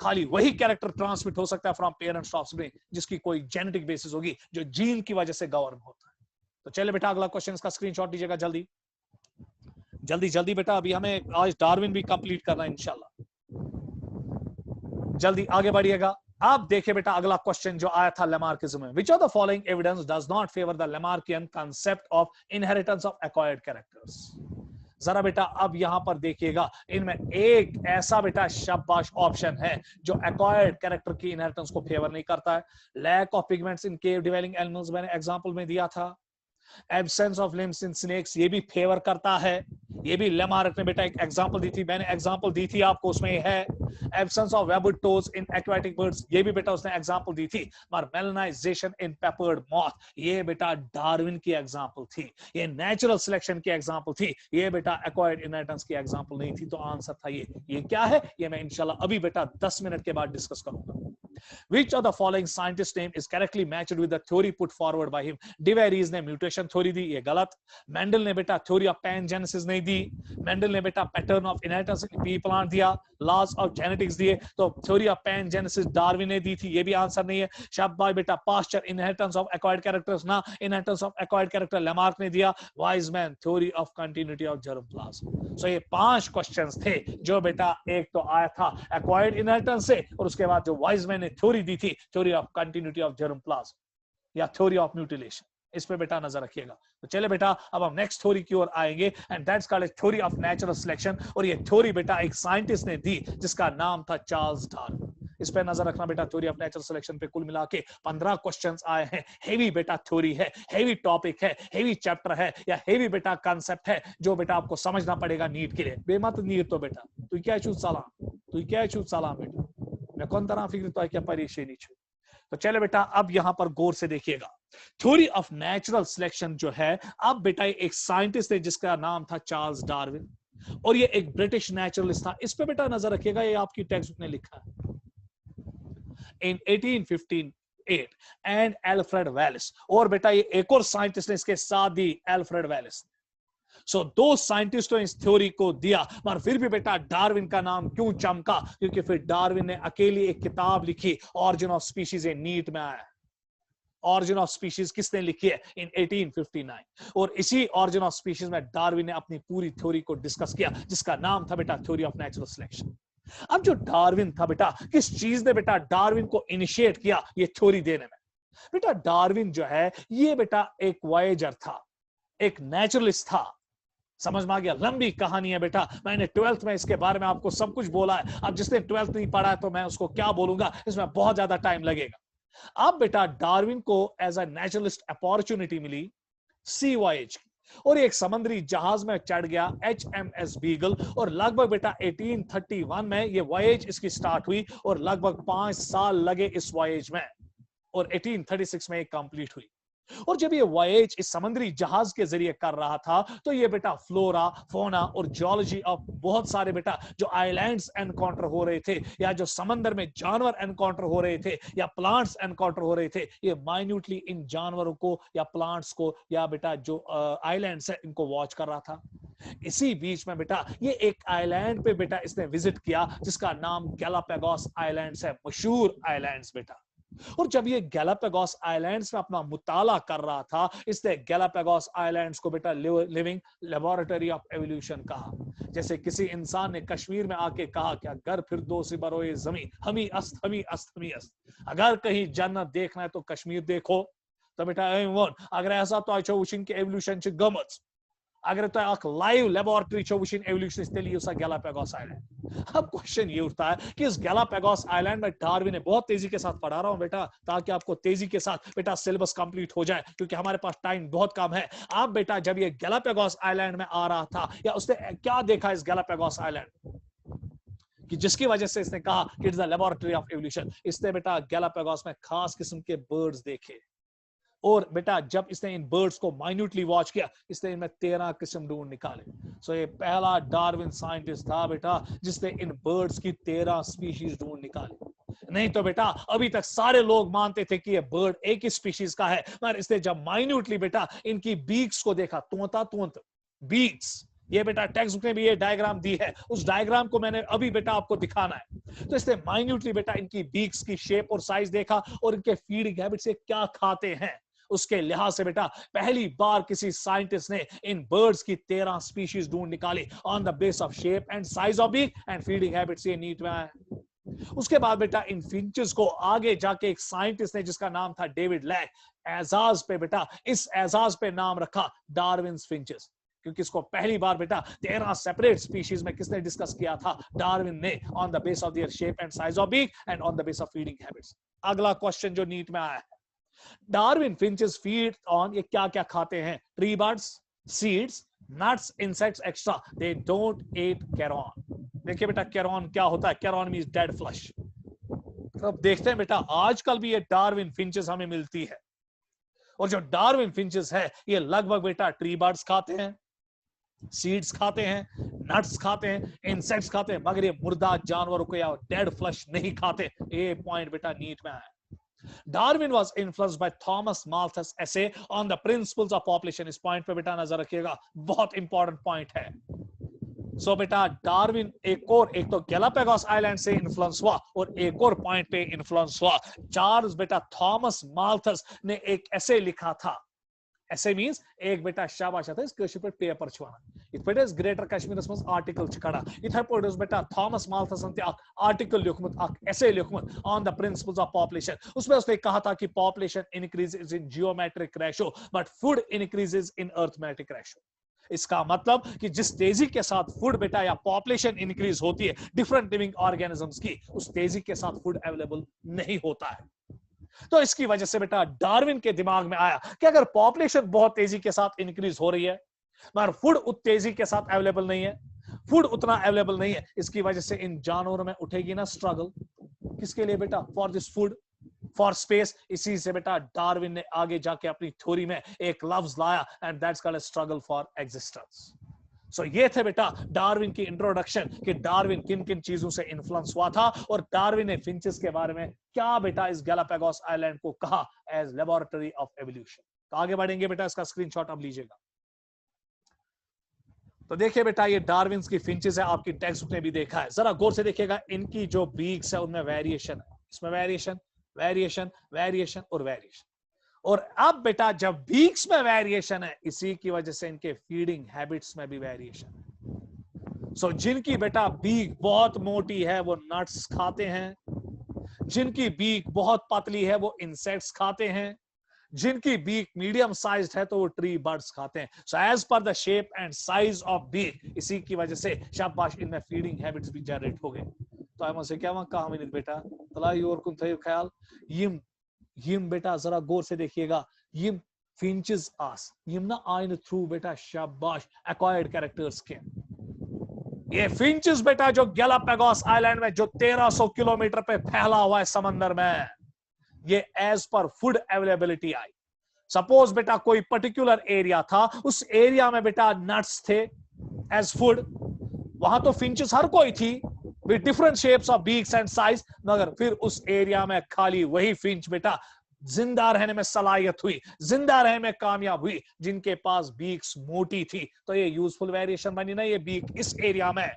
खाली वही कैरेक्टर ट्रांसमिट हो सकता है फ्रॉम पेरेंट्स टू ऑफस्प्रिंग जिसकी कोई जेनेटिक बेसिस होगी जो जीन की वजह से गवर्न होता है। तो चले बेटा अगला क्वेश्चन का स्क्रीनशॉट लीजिएगा जल्दी जल्दी जल्दी बेटा, अभी हमें आज डार्विन भी कंप्लीट करना है इंशाल्लाह। जल्दी आगे बढ़िएगा। आप देखिए बेटा अगला क्वेश्चन जो आया था लेमार्किज्म में, which of the following evidence does not favour the Lamarckian concept of inheritance of acquired characters. जरा बेटा अब यहां पर देखिएगा, इनमें एक ऐसा बेटा शाबाश ऑप्शन है जो एक्वायर्ड कैरेक्टर की इनहेरिटेंस को फेवर नहीं करता है। Lack of pigments in cave dwelling animals मैंने एग्जांपल में दिया था। Absence of limbs in snakes ये भी फेवर करता है, ये भी लेमार्क ने बेटा एक एग्जांपल दी थी, मैंने एग्जांपल दी थी आपको, उसमें है। Absence of webbed toes in aquatic birds ये भी बेटा उसने एग्जांपल दी थी। मगर मेलनाइजेशन इन पेपर्ड मॉथ ये बेटा डार्विन की एग्जांपल थी, ये नेचुरल सिलेक्शन की एग्जांपल थी, ये बेटा एक्वायर्ड इनहेरिटेंस की एग्जांपल नहीं थी। तो आंसर था ये क्या है, ये मैं इंशाल्लाह अभी बेटा 10 मिनट के बाद डिस्कस करूंगा। Which of the following scientist name is correctly matched with the theory put forward by him? डिवेरीज ने म्यूटेशन थ्योरी दी, ये गलत। मेंडल ने बेटा थ्योरी ऑफ पैनजेनेसिस नहीं दी। मेंडल ने बेटा pattern of inheritance in P plant दिया, लॉज ऑफ जेनेटिक्स दिए। तो थ्योरी ऑफ पैनजेनेसिस डार्विन ने दी थी, ये भी आंसर नहीं है। शाबाश बेटा पास्चर इनहेरिटेंस ऑफ एक्वायर्ड कैरेक्टर्स ना, inheritance of acquired character Lamarck ने दिया। Weismann theory of continuity of germ plasm. So ये 5 क्वेश्चंस थे जो बेटा एक तो आया था एक्वायर्ड इनहेरिटेंस से, और उसके बाद जो वाइजमैन ने थ्योरी दी थी theory of continuity of germ plasm या थ्योरी ऑफ म्यूटिलेशन, इस पे बेटा नजर रखिएगा। तो चले बेटा अब हम नेक्स्ट थ्योरी की ओर आएंगे, and that's called theory of natural selection. और ये थ्योरी बेटा एक साइंटिस्ट ने दी जिसका नाम था चार्ल्स डार्विन। इस पे नजर रखना बेटा। थ्योरी ऑफ नेचुरल सिलेक्शन पे कुल मिला के 15 क्वेश्चंस आए हैं। हेवी बेटा थ्योरी है, हेवी टॉपिक है, हेवी चैप्टर है, या हेवी बेटा कांसेप्ट है जो बेटा आपको समझना पड़ेगा नीट के लिए। बेमत नीट तो बेटा तू क्या छूत सलाम बेटा, मैं कौन तरह फिक्र तो क्या परेशानी नहीं छू। तो चले बेटा अब यहां पर गौर से देखिएगा। थ्योरी ऑफ नेचुरल सिलेक्शन जो है, अब बेटा एक साइंटिस्ट है जिसका नाम था चार्ल्स डार्विन, और ये एक ब्रिटिश नेचुरलिस्ट था। इस पे बेटा नजर रखिएगा, ये आपकी टेक्स्ट बुक ने लिखा है। इन 1858 एंड एल्फ्रेड वेलिस, और बेटा ये एक और साइंटिस्ट ने इसके साथ दी, एल्फ्रेड वेलिस। सो 2 साइंटिस्टों ने इस थ्योरी को दिया, मगर फिर भी बेटा डार्विन का नाम क्यों चमका, क्योंकि फिर डार्विन ने अकेली एक किताब लिखी, ऑरिजिन ऑफ स्पीशीज, नीट में आया। ऑरिजिन ऑफ स्पीशीज किसने लिखी है, इन 1859, और इसी ऑरिजिन ऑफ स्पीशीज में डार्विन ने अपनी पूरी थ्योरी को डिस्कस किया जिसका नाम था बेटा थ्योरी ऑफ नेचुरल सिलेक्शन। अब जो डार्विन था बेटा, किस चीज ने बेटा डार्विन को इनिशिएट किया ये थ्योरी देने में। बेटा डार्विन जो है ये बेटा एक वॉयेजर था, एक नेचुरलिस्ट था। समझ में आ गया, लंबी कहानी है बेटा, मैंने 12th में इसके बारे में आपको सब कुछ बोला है। अब जिसने 12th नहीं पढ़ा है तो मैं उसको क्या बोलूंगा, इसमें बहुत ज्यादा टाइम लगेगा। अब बेटा डार्विन को एज अ नेचुरलिस्ट अपॉर्चुनिटी मिली सी वॉयेज की, और एक समुद्री जहाज में चढ़ गया HMS बीगल, और लगभग बेटा 1831 में ये वॉयेज इसकी स्टार्ट हुई, और लगभग 5 साल लगे इस वॉयेज में, और 1836 में ये कंप्लीट हुई। और जब ये वॉयेज इस समुद्री जहाज के जरिए कर रहा था तो ये बेटा फ्लोरा, फोना और जियोलॉजी ऑफ बहुत सारे बेटा जो आइलैंड्स एनकाउंटर हो रहे थे, या जो समंदर में जानवर एनकाउंटर हो रहे थे, या प्लांट्स एनकाउंटर हो रहे थे, ये माइन्यूटली इन जानवरों को या प्लांट्स को या बेटा जो आइलैंड्स है इनको वॉच कर रहा था। इसी बीच में बेटा ये एक आइलैंड पे बेटा इसने विजिट किया जिसका नाम गैलापागोस आइलैंड्स है, मशहूर आइलैंड्स बेटा। और जब ये गैलापागोस आइलैंड्स में अपना मुताला कर रहा था, इसने गैलापागोस आइलैंड्स को बेटा लिविंग लेबोरेटरी ऑफ एवोल्यूशन कहा। जैसे किसी इंसान ने कश्मीर में आके कहा कि अगर फिर दो से बरोए जमी हमी अस्त हमी अस्त हमी अस्त, अगर कहीं जन्नत देखना है तो कश्मीर देखो। तो बेटा अगर ऐसा तो अच्छा उशिन के एवोल्यूशन च गमत अगर तो एक लाइव लेबोरेटरी छो वुचिन एवोल्यूशन तेली यूसा गैलापागोस आइलैंड। अब क्वेश्चन ये उठता है कि इस गैलापागोस आइलैंड में डार्विन ने, बहुत तेजी के साथ पढ़ा रहा हूं बेटा ताकि आपको तेजी के साथ बेटा सिलेबस कंप्लीट हो जाए, क्योंकि हमारे पास टाइम बहुत कम है। आप बेटा जब ये गैलापागोस आइलैंड में आ रहा था, या उसने क्या देखा इस गैलापागोस आइलैंड कि जिसकी वजह से इसने कहा कि it's the laboratory of evolution? इसने बेटा गैलापागोस में खास किस्म के बर्ड्स देखे, और बेटा जब इसने इन बर्ड्स को माइन्यूटली वॉच किया, इसने इनमें 13 किस्म ढूंढ निकाले। सो ये पहला डार्विन साइंटिस्ट था बेटा जिसने इन बर्ड्स की 13 स्पीशीज ढूंढ निकाली। नहीं तो बेटा अभी तक सारे लोग मानते थे कि ये बर्ड एक ही स्पीशीज का है, मगर इसने जब माइन्यूटली बेटा इनकी बीक्स को देखा, तोंत बीक्स, ये बेटा टेक्स्ट बुक में भी ये डायग्राम दी है, उस डायग्राम को मैंने अभी बेटा आपको दिखाना है। तो इसने माइन्यूटली बेटा इनकी बीक्स की शेप और साइज देखा, और इनके फीडिंग हैबिट से क्या खाते हैं उसके लिहाज से बेटा पहली बार किसी साइंटिस्ट ने इन बर्ड्स की 13 स्पीशीज ढूंढ निकाली on the base of shape and size of beak and feeding habits. ये नीट में आया। उसके बाद बेटा इन फिंचेस को आगे जाके एक साइंटिस्ट ने जिसका नाम था डेविड लैग, एजाज पे बेटा, इस एजाज पे नाम रखा डार्विन्स फिंचेस, क्योंकि इसको पहली बार बेटा 13 सेपरेट स्पीशीज में किसने डिस्कस किया था? डार्विन ने, on the base of their shape and size of beak and on the base of feeding habits. अगला क्वेश्चन जो नीट में आया है, डार्विन फिंचेस फीड ऑन, ये क्या क्या खाते हैं? Tree birds, seeds, nuts, insects extra, they don't eat carrion. देखिए बेटा कैरॉन क्या होता है? Carrion means dead flesh. अब देखते हैं बेटा आजकल भी ये डार्विन फिंचेस हमें मिलती है, और जो डार्विन फिंचेस है ये लगभग बेटा ट्री बर्ड्स खाते हैं, सीड्स खाते हैं, नट्स खाते हैं, इंसेक्ट्स खाते हैं, मगर ये मुर्दा जानवरों को या डेड फ्लश नहीं खाते। ये पॉइंट बेटा नीट में आया। Darwin was influenced by Thomas Malthus essay on the principles of population। इस पॉइंट पे बेटा नजर रखिएगा, बहुत इंपॉर्टेंट पॉइंट है। सो बेटा डार्विन एक तो गैलापागोस आइलैंड से इन्फ्लुएंस हुआ, और एक और पॉइंट पे इन्फ्लुएंस हुआ। चार्ल्स बेटा थॉमस माल्थस ने एक ऐसे लिखा था, ऐसे मींस एक बेटा शाबाश आता है इस पे पेपर छुआना, इत पे ग्रेटर कश्मीर मज आर्टिकल कड़ा, इथे पे बेटा थॉमस माल्थस आर्टिकल लिखमुत, ऐसे लिखमुत on the principles of population. उसमें उसने कहा था कि population increases in geometric ratio but food increases in arithmetic ratio. इसका मतलब कि जिस तेजी के साथ फूड बेटा या पॉपुलेशन इंक्रीज होती है डिफरेंट लिविंग ऑर्गेनिजम्स की, उस तेजी के साथ फूड अवेलेबल नहीं होता है। तो इसकी वजह से बेटा डार्विन के दिमाग में आया कि अगर पॉपुलेशन बहुत तेजी के साथ इंक्रीज हो रही है मगर फूड उत तेजी के साथ अवेलेबल नहीं है, फूड उतना अवेलेबल नहीं है, इसकी वजह से इन जानवरों में उठेगी ना स्ट्रगल। किसके लिए बेटा? For this food, for space. इसी से बेटा डार्विन ने आगे जाके अपनी थ्योरी में एक लफ्ज लाया, and that's called struggle for existence. So ये थे बेटा डार्विन की इंट्रोडक्शन कि डार्विन किन किन चीजों से इन्फ्लुएंस हुआ था, और डार्विन ने फिंचेस के बारे में क्या बेटा इस गैलापागोस आइलैंड को कहा एज लेबोरेटरी ऑफ एवोल्यूशन। तो आगे बढ़ेंगे बेटा, इसका स्क्रीनशॉट अब लीजिएगा। तो देखिए बेटा ये डार्विन की फिंचेस है, आपकी टेक्स्ट बुक ने भी देखा है, जरा गौर से देखिएगा इनकी जो बीक्स है उनमें वेरिएशन है, इसमें वेरिएशन वेरिएशन वेरिएशन और वेरिएशन। और अब बेटा जब बीक्स में वेरिएशन है, इसी की वजह से इनके फीडिंग हैबिट्स में भी वेरिएशन है। सो जिनकी बेटा बीक बहुत मोटी है वो नट्स खाते हैं, जिनकी बीक बहुत पतली है वो इंसेक्ट्स खाते हैं, जिनकी बीक मीडियम साइज्ड है तो वो ट्री बर्ड्स खाते हैं। So as per the shape and size of beak, इसी की वजह से शाबाश इनमें फीडिंग हैबिट्स भी जनरेट हो गए। तो हम से क्या कहा बेटा तलाई और कुन थे ख्याल यिम बेटा जरा गौर से देखिएगा, यिम फिंचेस आस यिम ना आइन थ्रू बेटा शाबाश एक्वायर्ड कैरेक्टर्स के। ये फिंचेस बेटा जो गैलापागोस आइलैंड में जो 1300 किलोमीटर पे फैला हुआ है समंदर में, ये एज पर फूड अवेलेबिलिटी आई। सपोज बेटा कोई पर्टिकुलर एरिया था, उस एरिया में बेटा नट्स थे एज फूड, वहां तो फिंचेस हर कोई थी with different shapes of beaks and size, मगर फिर उस एरिया में खाली वही फिंच बेटा जिंदा रहने में सलाहियत हुई, जिंदा रहने में कामयाब हुई जिनके पास बीक्स मोटी थी। तो ये यूजफुल वेरिएशन बनी ना, ये बीक इस एरिया में,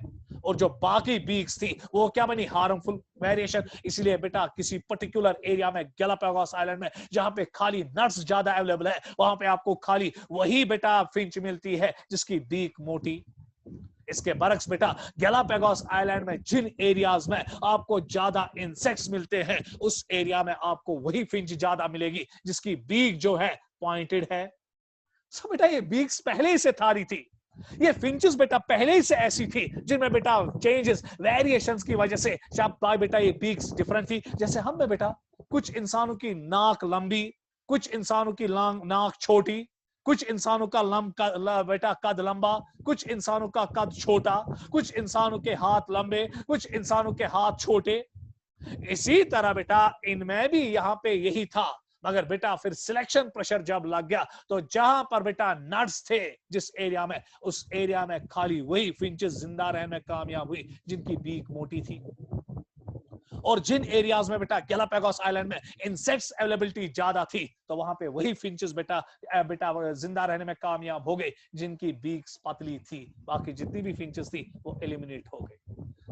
और जो बाकी बीक्स थी वो क्या बनी? Harmful variation. इसलिए बेटा किसी पर्टिकुलर एरिया में गैलापागोस आइलैंड में जहां पे खाली नट्स ज्यादा अवेलेबल है, वहां पे आपको खाली वही बेटा फिंच मिलती है जिसकी बीक मोटी। इसके बरक्स बेटा गैलापागोस आइलैंड में जिन एरियाज में आपको ज्यादा इंसेक्ट्स मिलते हैं, उस एरिया में आपको वही फिंच ज्यादा मिलेगी जिसकी बीक जो है पॉइंटेड है। सो बेटा ये बीक्स पहले ही से थारी थी, ये फिंचेस बेटा पहले ही से ऐसी थी जिनमें बेटा चेंजेस वेरिएशंस की वजह से शायद बेटा ये पीक्स डिफरेंट थी। जैसे हम में बेटा कुछ इंसानों की नाक लंबी, कुछ इंसानों की नाक छोटी, कुछ इंसानों का बेटा कद लंबा, कुछ इंसानों का कद छोटा, कुछ इंसानों के हाथ लंबे, कुछ इंसानों के हाथ छोटे। इसी तरह बेटा इनमें भी यहां पे यही था, मगर बेटा फिर सिलेक्शन प्रेशर जब लग गया तो जहां पर बेटा नट्स थे जिस एरिया में, उस एरिया में खाली वही फिंचेस जिंदा रहने में कामयाब हुई जिनकी बीक मोटी थी। और जिन एरियाज में बेटा गैलापागोस आइलैंड में इंसेक्ट्स अवेलेबिलिटी ज्यादा थी तो वहां पे वही फिंचेस बेटा जिंदा रहने में कामयाब हो गए जिनकी बीक्स पतली थी। बाकी जितनी भी फिंचेस थी वो एलिमिनेट हो गई।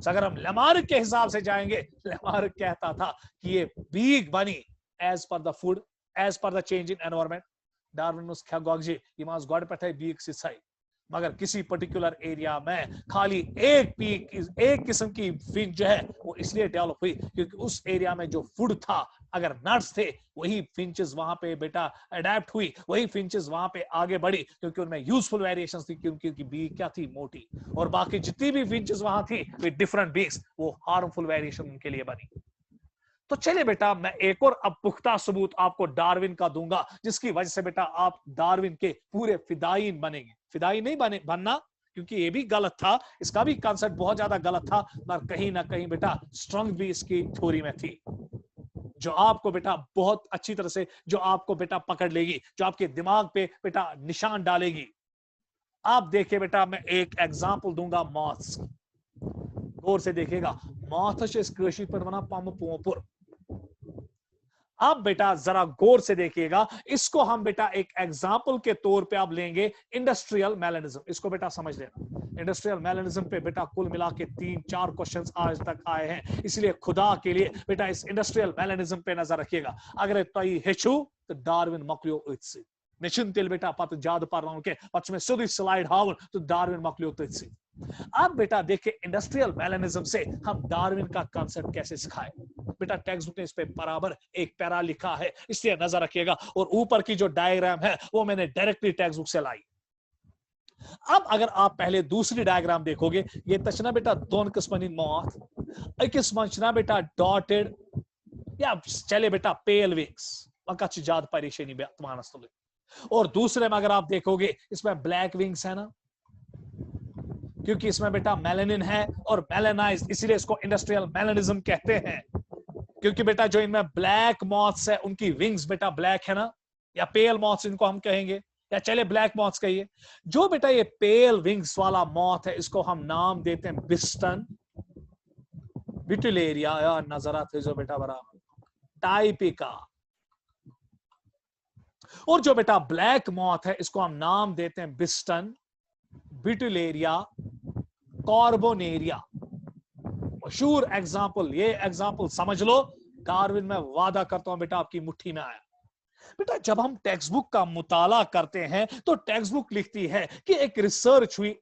अगर हम लेमार्क के हिसाब से जाएंगे, लेमार्क कहता था कि ये बीक बनी as per the food, as per the change in environment. Darwin गॉगजी यमास गॉड पे बीक सिसाई, मगर किसी पर्टिकुलर एरिया में खाली एक किस्म की फिंच जो है वो इसलिए डेवलप हुई क्योंकि उस एरिया में जो फूड था, अगर नट्स थे, वही फिंचेस वहां पे बेटा अडेप्ट हुई, वही फिंचेस वहां पे आगे बढ़ी क्योंकि उनमें यूजफुल वेरिएशंस थी, क्योंकि बीक क्या थी, मोटी। और बाकी जितनी भी फिंचेस वहां थी विद डिफरेंट बीक्स, वो हार्मफुल वेरिएशन उनके लिए बनी। तो चलिए बेटा मैं एक और अब पुख्ता सबूत आपको डार्विन का दूंगा जिसकी वजह से बेटा आप डार्विन के पूरे फिदायीन बनेंगे। फिदाई नहीं बनना क्योंकि ये भी गलत था, इसका भी कॉन्सेप्ट बहुत ज्यादा गलत था, पर कहीं ना कहीं बेटा स्ट्रॉन्ग भी इसकी थ्योरी में थी जो आपको बेटा बहुत अच्छी तरह से, जो आपको बेटा पकड़ लेगी, जो आपके दिमाग पे बेटा निशान डालेगी। आप देखिए बेटा मैं एक एग्जाम्पल दूंगा मॉथ्स, गौर से देखिएगा। मॉथ्स पर बना पामुपुर। अब बेटा जरा गौर से देखिएगा, इसको हम बेटा एक एग्जाम्पल के तौर पे आप लेंगे इंडस्ट्रियल मेलानिज्म। इसको बेटा समझ लेना। इंडस्ट्रियल मेलानिज्म पे बेटा कुल मिला के 3-4 क्वेश्चंस आज तक आए हैं, इसलिए खुदा के लिए बेटा इस इंडस्ट्रियल मेलानिज्म पे नजर रखिएगा। अगर तई हेचू तो डार्विन मकलियो इत्सी निश्चिंत बेटा पत जाद पर के पच में सुधी स्लाइड हावन तो डार्विन मकलियो इत्सी। अब बेटा देखिए इंडस्ट्रियल मेलानिज्म से हम डार्विन का कांसेप्ट कैसे सिखाएं। बेटा टेक्स्ट बुक ने इस पे बराबर एक पैरा लिखा है, इसलिए नजर रखिएगा। और ऊपर की जो डायग्राम है वो मैंने डायरेक्टली टेक्स्ट बुक से लाई। अब अगर आप पहले दूसरी डायग्राम देखोगे, ये तचना बेटा दोन किस्म मॉथ, एक मंचना बेटा डॉटेड या चले बेटा पेल विंग्स मका जाद परेशानी मानस। और दूसरे में अगर आप देखोगे इसमें ब्लैक विंग्स है ना, क्योंकि इसमें बेटा मेलानिन है और मेलानाइज्ड, इसीलिए इसको इंडस्ट्रियल मेलानिज्म कहते हैं। क्योंकि बेटा जो इनमें ब्लैक मॉथ्स है उनकी विंग्स बेटा ब्लैक है ना, या पेल मॉथ्स इनको हम कहेंगे, या चले ब्लैक मॉथ्स कहिए। जो बेटा ये पेल विंग्स वाला मॉथ है इसको हम नाम देते हैं बिस्टन, विटिलेरिया, या नजरा थे जो बेटा बराबर टाइपिका। और जो बेटा ब्लैक मॉथ है इसको हम नाम देते हैं बिस्टन, विटिलेरिया, कार्बोनेरिया। मशहूर एग्जाम्पल, ये एग्जाम्पल समझ लो, डार्विन में वादा करता हूं बेटा आपकी मुट्ठी में आया। बेटा जब हम टेक्स्ट बुक का मुताला करते हैं तो टेक्स्ट बुक लिखती है कि एक रिसर्च हुई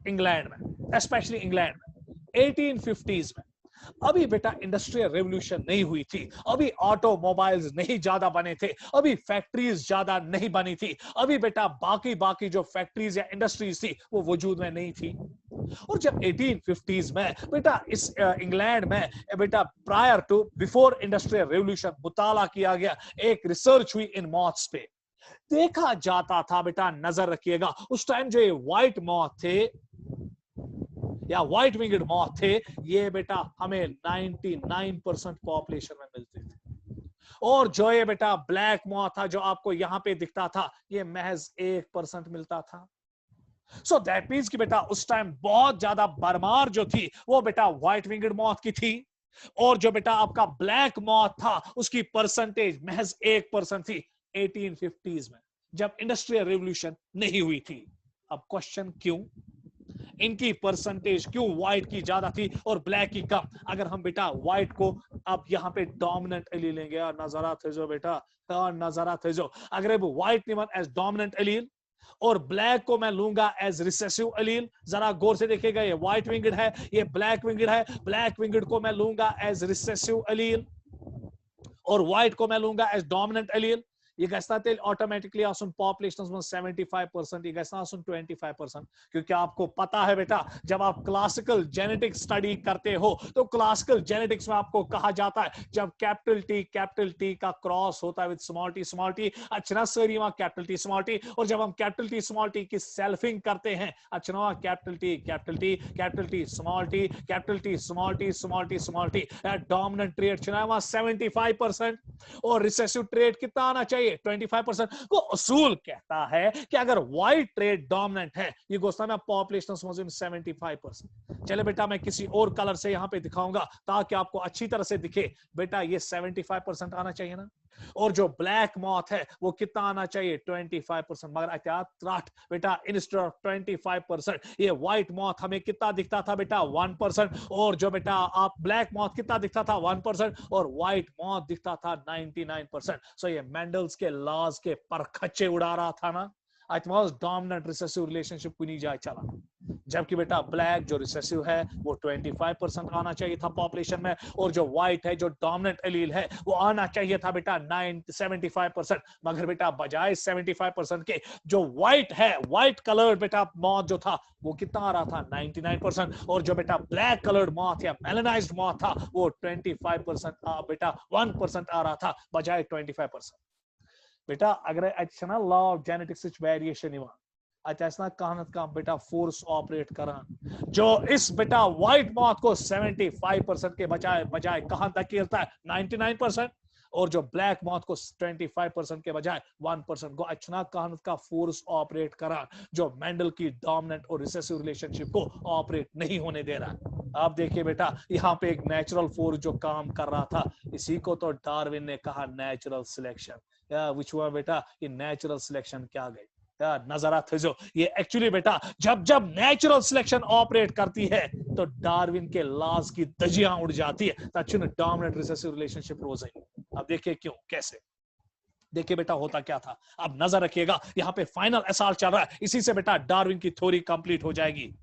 इंग्लैंड में, स्पेशली इंग्लैंड में 1850s में। अभी बेटा इंडस्ट्रियल रेवोल्यूशन नहीं हुई थी, अभी ऑटोमोबाइल्स नहीं ज्यादा बने थे, अभी फैक्ट्रीज ज्यादा नहीं बनी थी, अभी बेटा बाकी जो फैक्ट्रीज या इंडस्ट्रीज थी वो वजूद में नहीं थी। और जब 1850s में बेटा इस इंग्लैंड में बेटा prior to before industrial revolution मुताला किया गया, एक रिसर्च हुई इन मॉथ्स पे। देखा जाता था बेटा, नजर रखिएगा, उस टाइम जो ये व्हाइट मॉथ थे या व्हाइट विंग्ड मॉथ थे, ये बेटा हमें 99% पॉपुलेशन में मिलते थे। और जो ये बेटा ब्लैक मॉथ था जो आपको यहां पे दिखता था, ये महज 1% मिलता था। सो दैट मीन्स कि बेटा उस टाइम बहुत ज्यादा भरमार जो थी वो बेटा व्हाइट विंग्ड मॉथ की थी, और जो बेटा आपका ब्लैक मॉथ था उसकी परसेंटेज महज 1% थी 1850s में, जब इंडस्ट्रियल रेवोल्यूशन नहीं हुई थी। अब क्वेश्चन क्यों, इनकी परसेंटेज क्यों व्हाइट की ज्यादा थी और ब्लैक की कम? अगर हम बेटा व्हाइट को आप यहाँ पे डोमिनेंट एलील लेंगे, यार नजरा थे जो बेटा, यार नजरा थे जो, अगर वो व्हाइट निमन एज डोमिनेंट एलील और ब्लैक को मैं लूंगा एज रिसेसिव एलील, जरा गौर से देखिएगा, ये व्हाइट विंगड है, ये ब्लैक विंगड है, ब्लैक विंगड को मैं लूंगा एज रिसेसिव एलील और व्हाइट को मैं लूंगा एज डोमिनेंट एलील। ये गस्ता तेल ऑटोमेटिकली आसन पॉपुलेशन में 75%, ये गस्ता आसन 25%, क्योंकि आपको पता है बेटा जब आप क्लासिकल जेनेटिक्स स्टडी करते हो तो क्लासिकल जेनेटिक्स में आपको कहा जाता है जब कैपिटल टी का क्रॉस होता है विद स्मॉल टी अच्छा सरी वहां कैपिटल टी, और जब हम कैपिटल टी की सेल्फिंग करते हैं अच्छा capital T small T dominant trade चुना वहां 75%, और रिसेसिव ट्रेड कितना आना चाहिए 25%। को असूल कहता है कि अगर व्हाइट ट्रेड डोमिनेंट है ये गोस्ता में पॉपुलेशन 75%। चले बेटा मैं किसी और कलर से यहां पे दिखाऊंगा ताकि आपको अच्छी तरह से दिखे। बेटा ये 75% आना चाहिए ना, और जो ब्लैक मॉथ है वो कितना आना चाहिए 25%, मगर एहतियात राट बेटा इंस्टेड ऑफ 25% ये व्हाइट मॉथ हमें कितना दिखता था बेटा 1%, और जो बेटा आप ब्लैक मॉथ कितना दिखता था 1%, और व्हाइट मॉथ दिखता था 99%। सो ये मेंडल्स के लॉज के परखच्चे उड़ा रहा था ना, it was dominant recessive relationship कुनी जाए चला, जबकि बेटा ब्लैक जो रिसेसिव है वो 25% आना चाहिए था पॉपुलेशन में, और जो व्हाइट है जो डोमिनेंट एलील है वो आना चाहिए था बेटा 75%, मगर बेटा बजाय 75% के जो व्हाइट है व्हाइट कलर्ड बेटा मॉथ जो था वो कितना आ रहा था 99%, और जो बेटा ब्लैक कलर्ड मॉथ या मेलानाइज्ड मॉथ था वो 25% बेटा 1% आ रहा था बजाय 25%। बेटा अगर अच्छा लॉ ऑफ जेनेटिक्स वेरिएशन कह बेटा फोर्स ऑपरेट करान जो इस बेटा व्हाइट मॉथ को 75% के बजाय कहां तक गिरता है 99%, और जो ब्लैक मॉथ को 25% के बजाय 1% को अच्छा कहनत का फोर्स ऑपरेट करा जो मेंडल की डोमिनेंट और रिसेसिव रिलेशनशिप को ऑपरेट नहीं होने दे रहा है। आप देखिए बेटा यहाँ पे एक नेचुरल फोर्स जो काम कर रहा था, इसी को तो डार्विन ने कहा नेचुरल सिलेक्शन, विच हुआ बेटा ये नेचुरल सिलेक्शन क्या गई नजरा थे जो ये एक्चुअली बेटा जब जब नेचुरल सिलेक्शन ऑपरेट करती है तो डार्विन के लॉज की धज्जियां उड़ जाती है, डोमिनेंट रिसेसिव रिलेशनशिप रोज है। अब देखिए क्यों कैसे, देखिए बेटा होता क्या था, अब नजर रखिएगा यहाँ पे फाइनल असॉल्ट चल रहा है, इसी से बेटा डार्विन की थ्योरी कंप्लीट हो जाएगी।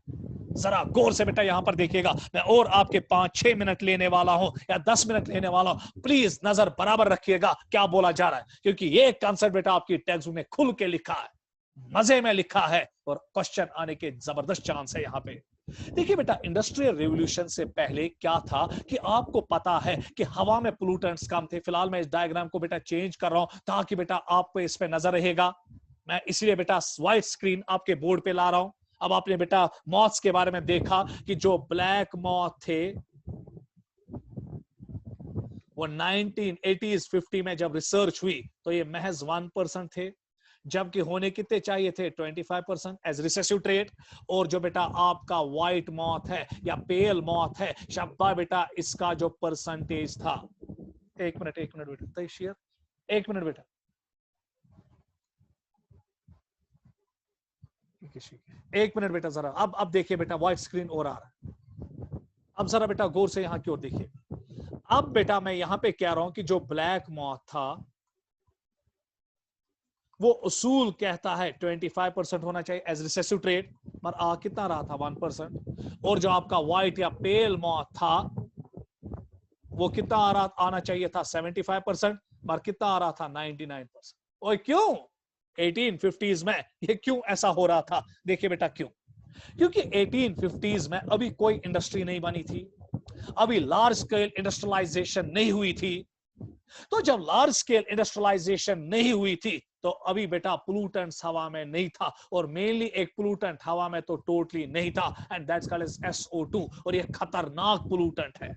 जरा गौर से बेटा यहां पर देखिएगा, मैं और आपके 5-6 मिनट लेने वाला हूं या 10 मिनट लेने वाला हूं, प्लीज नजर बराबर रखिएगा क्या बोला जा रहा है, क्योंकि ये कंसेप्ट बेटा आपकी टेक्स्ट बुक में खुल के लिखा है, मजे में लिखा है, और क्वेश्चन आने के जबरदस्त चांस है यहाँ पे। देखिए बेटा इंडस्ट्रियल रेवोल्यूशन से पहले क्या था कि आपको पता है कि हवा में पोल्यूटेंट्स कम थे। फिलहाल मैं इस डायग्राम को बेटा चेंज कर रहा हूं ताकि बेटा आपको इस पे नजर रहेगा, मैं इसलिए बेटा व्हाइट स्क्रीन आपके बोर्ड पे ला रहा हूं। अब आपने बेटा मॉथ्स के बारे में देखा कि जो ब्लैक मॉथ थे वो 1980s 50 में जब रिसर्च हुई तो ये महज 1% थे, जबकि होने कितने चाहिए थे 25% एज रिसेसिव ट्रेट। और जो बेटा आपका व्हाइट मॉथ है या पेल मॉथ है शब्बा बेटा इसका जो परसेंटेज था, एक मिनट बेटा शेयर, एक मिनट बेटा, एक मिनट बेटा जरा, अब देखिए बेटा व्हाइट स्क्रीन और आ रहा है, अब जरा बेटा गौर से यहां की ओर देखिए। अब बेटा मैं यहां पे कह रहा हूं कि जो ब्लैक मॉथ था वो उसूल कहता है 25% होना चाहिए एज रिसेसिव ट्रेट, पर आ कितना रहा था 1%, और जो आपका व्हाइट या पेल मॉथ था वो कितना आना चाहिए था 75%, पर कितना आ रहा था 99%। और क्यों 1850s में ये क्यों ऐसा हो रहा था, देखिए बेटा क्यों, क्योंकि 1850s में अभी कोई इंडस्ट्री नहीं बनी थी, अभी लार्ज स्केल इंडस्ट्रियलाइजेशन नहीं हुई थी। तो जब लार्ज स्केल इंडस्ट्रियलाइजेशन नहीं हुई थी तो अभी बेटा पोल्यूटेंट्स हवा में नहीं था, और मेनली एक पोल्यूटेंट हवा में तो टोटली नहीं था, and that's called as SO2, और ये खतरनाक पोल्यूटेंट है।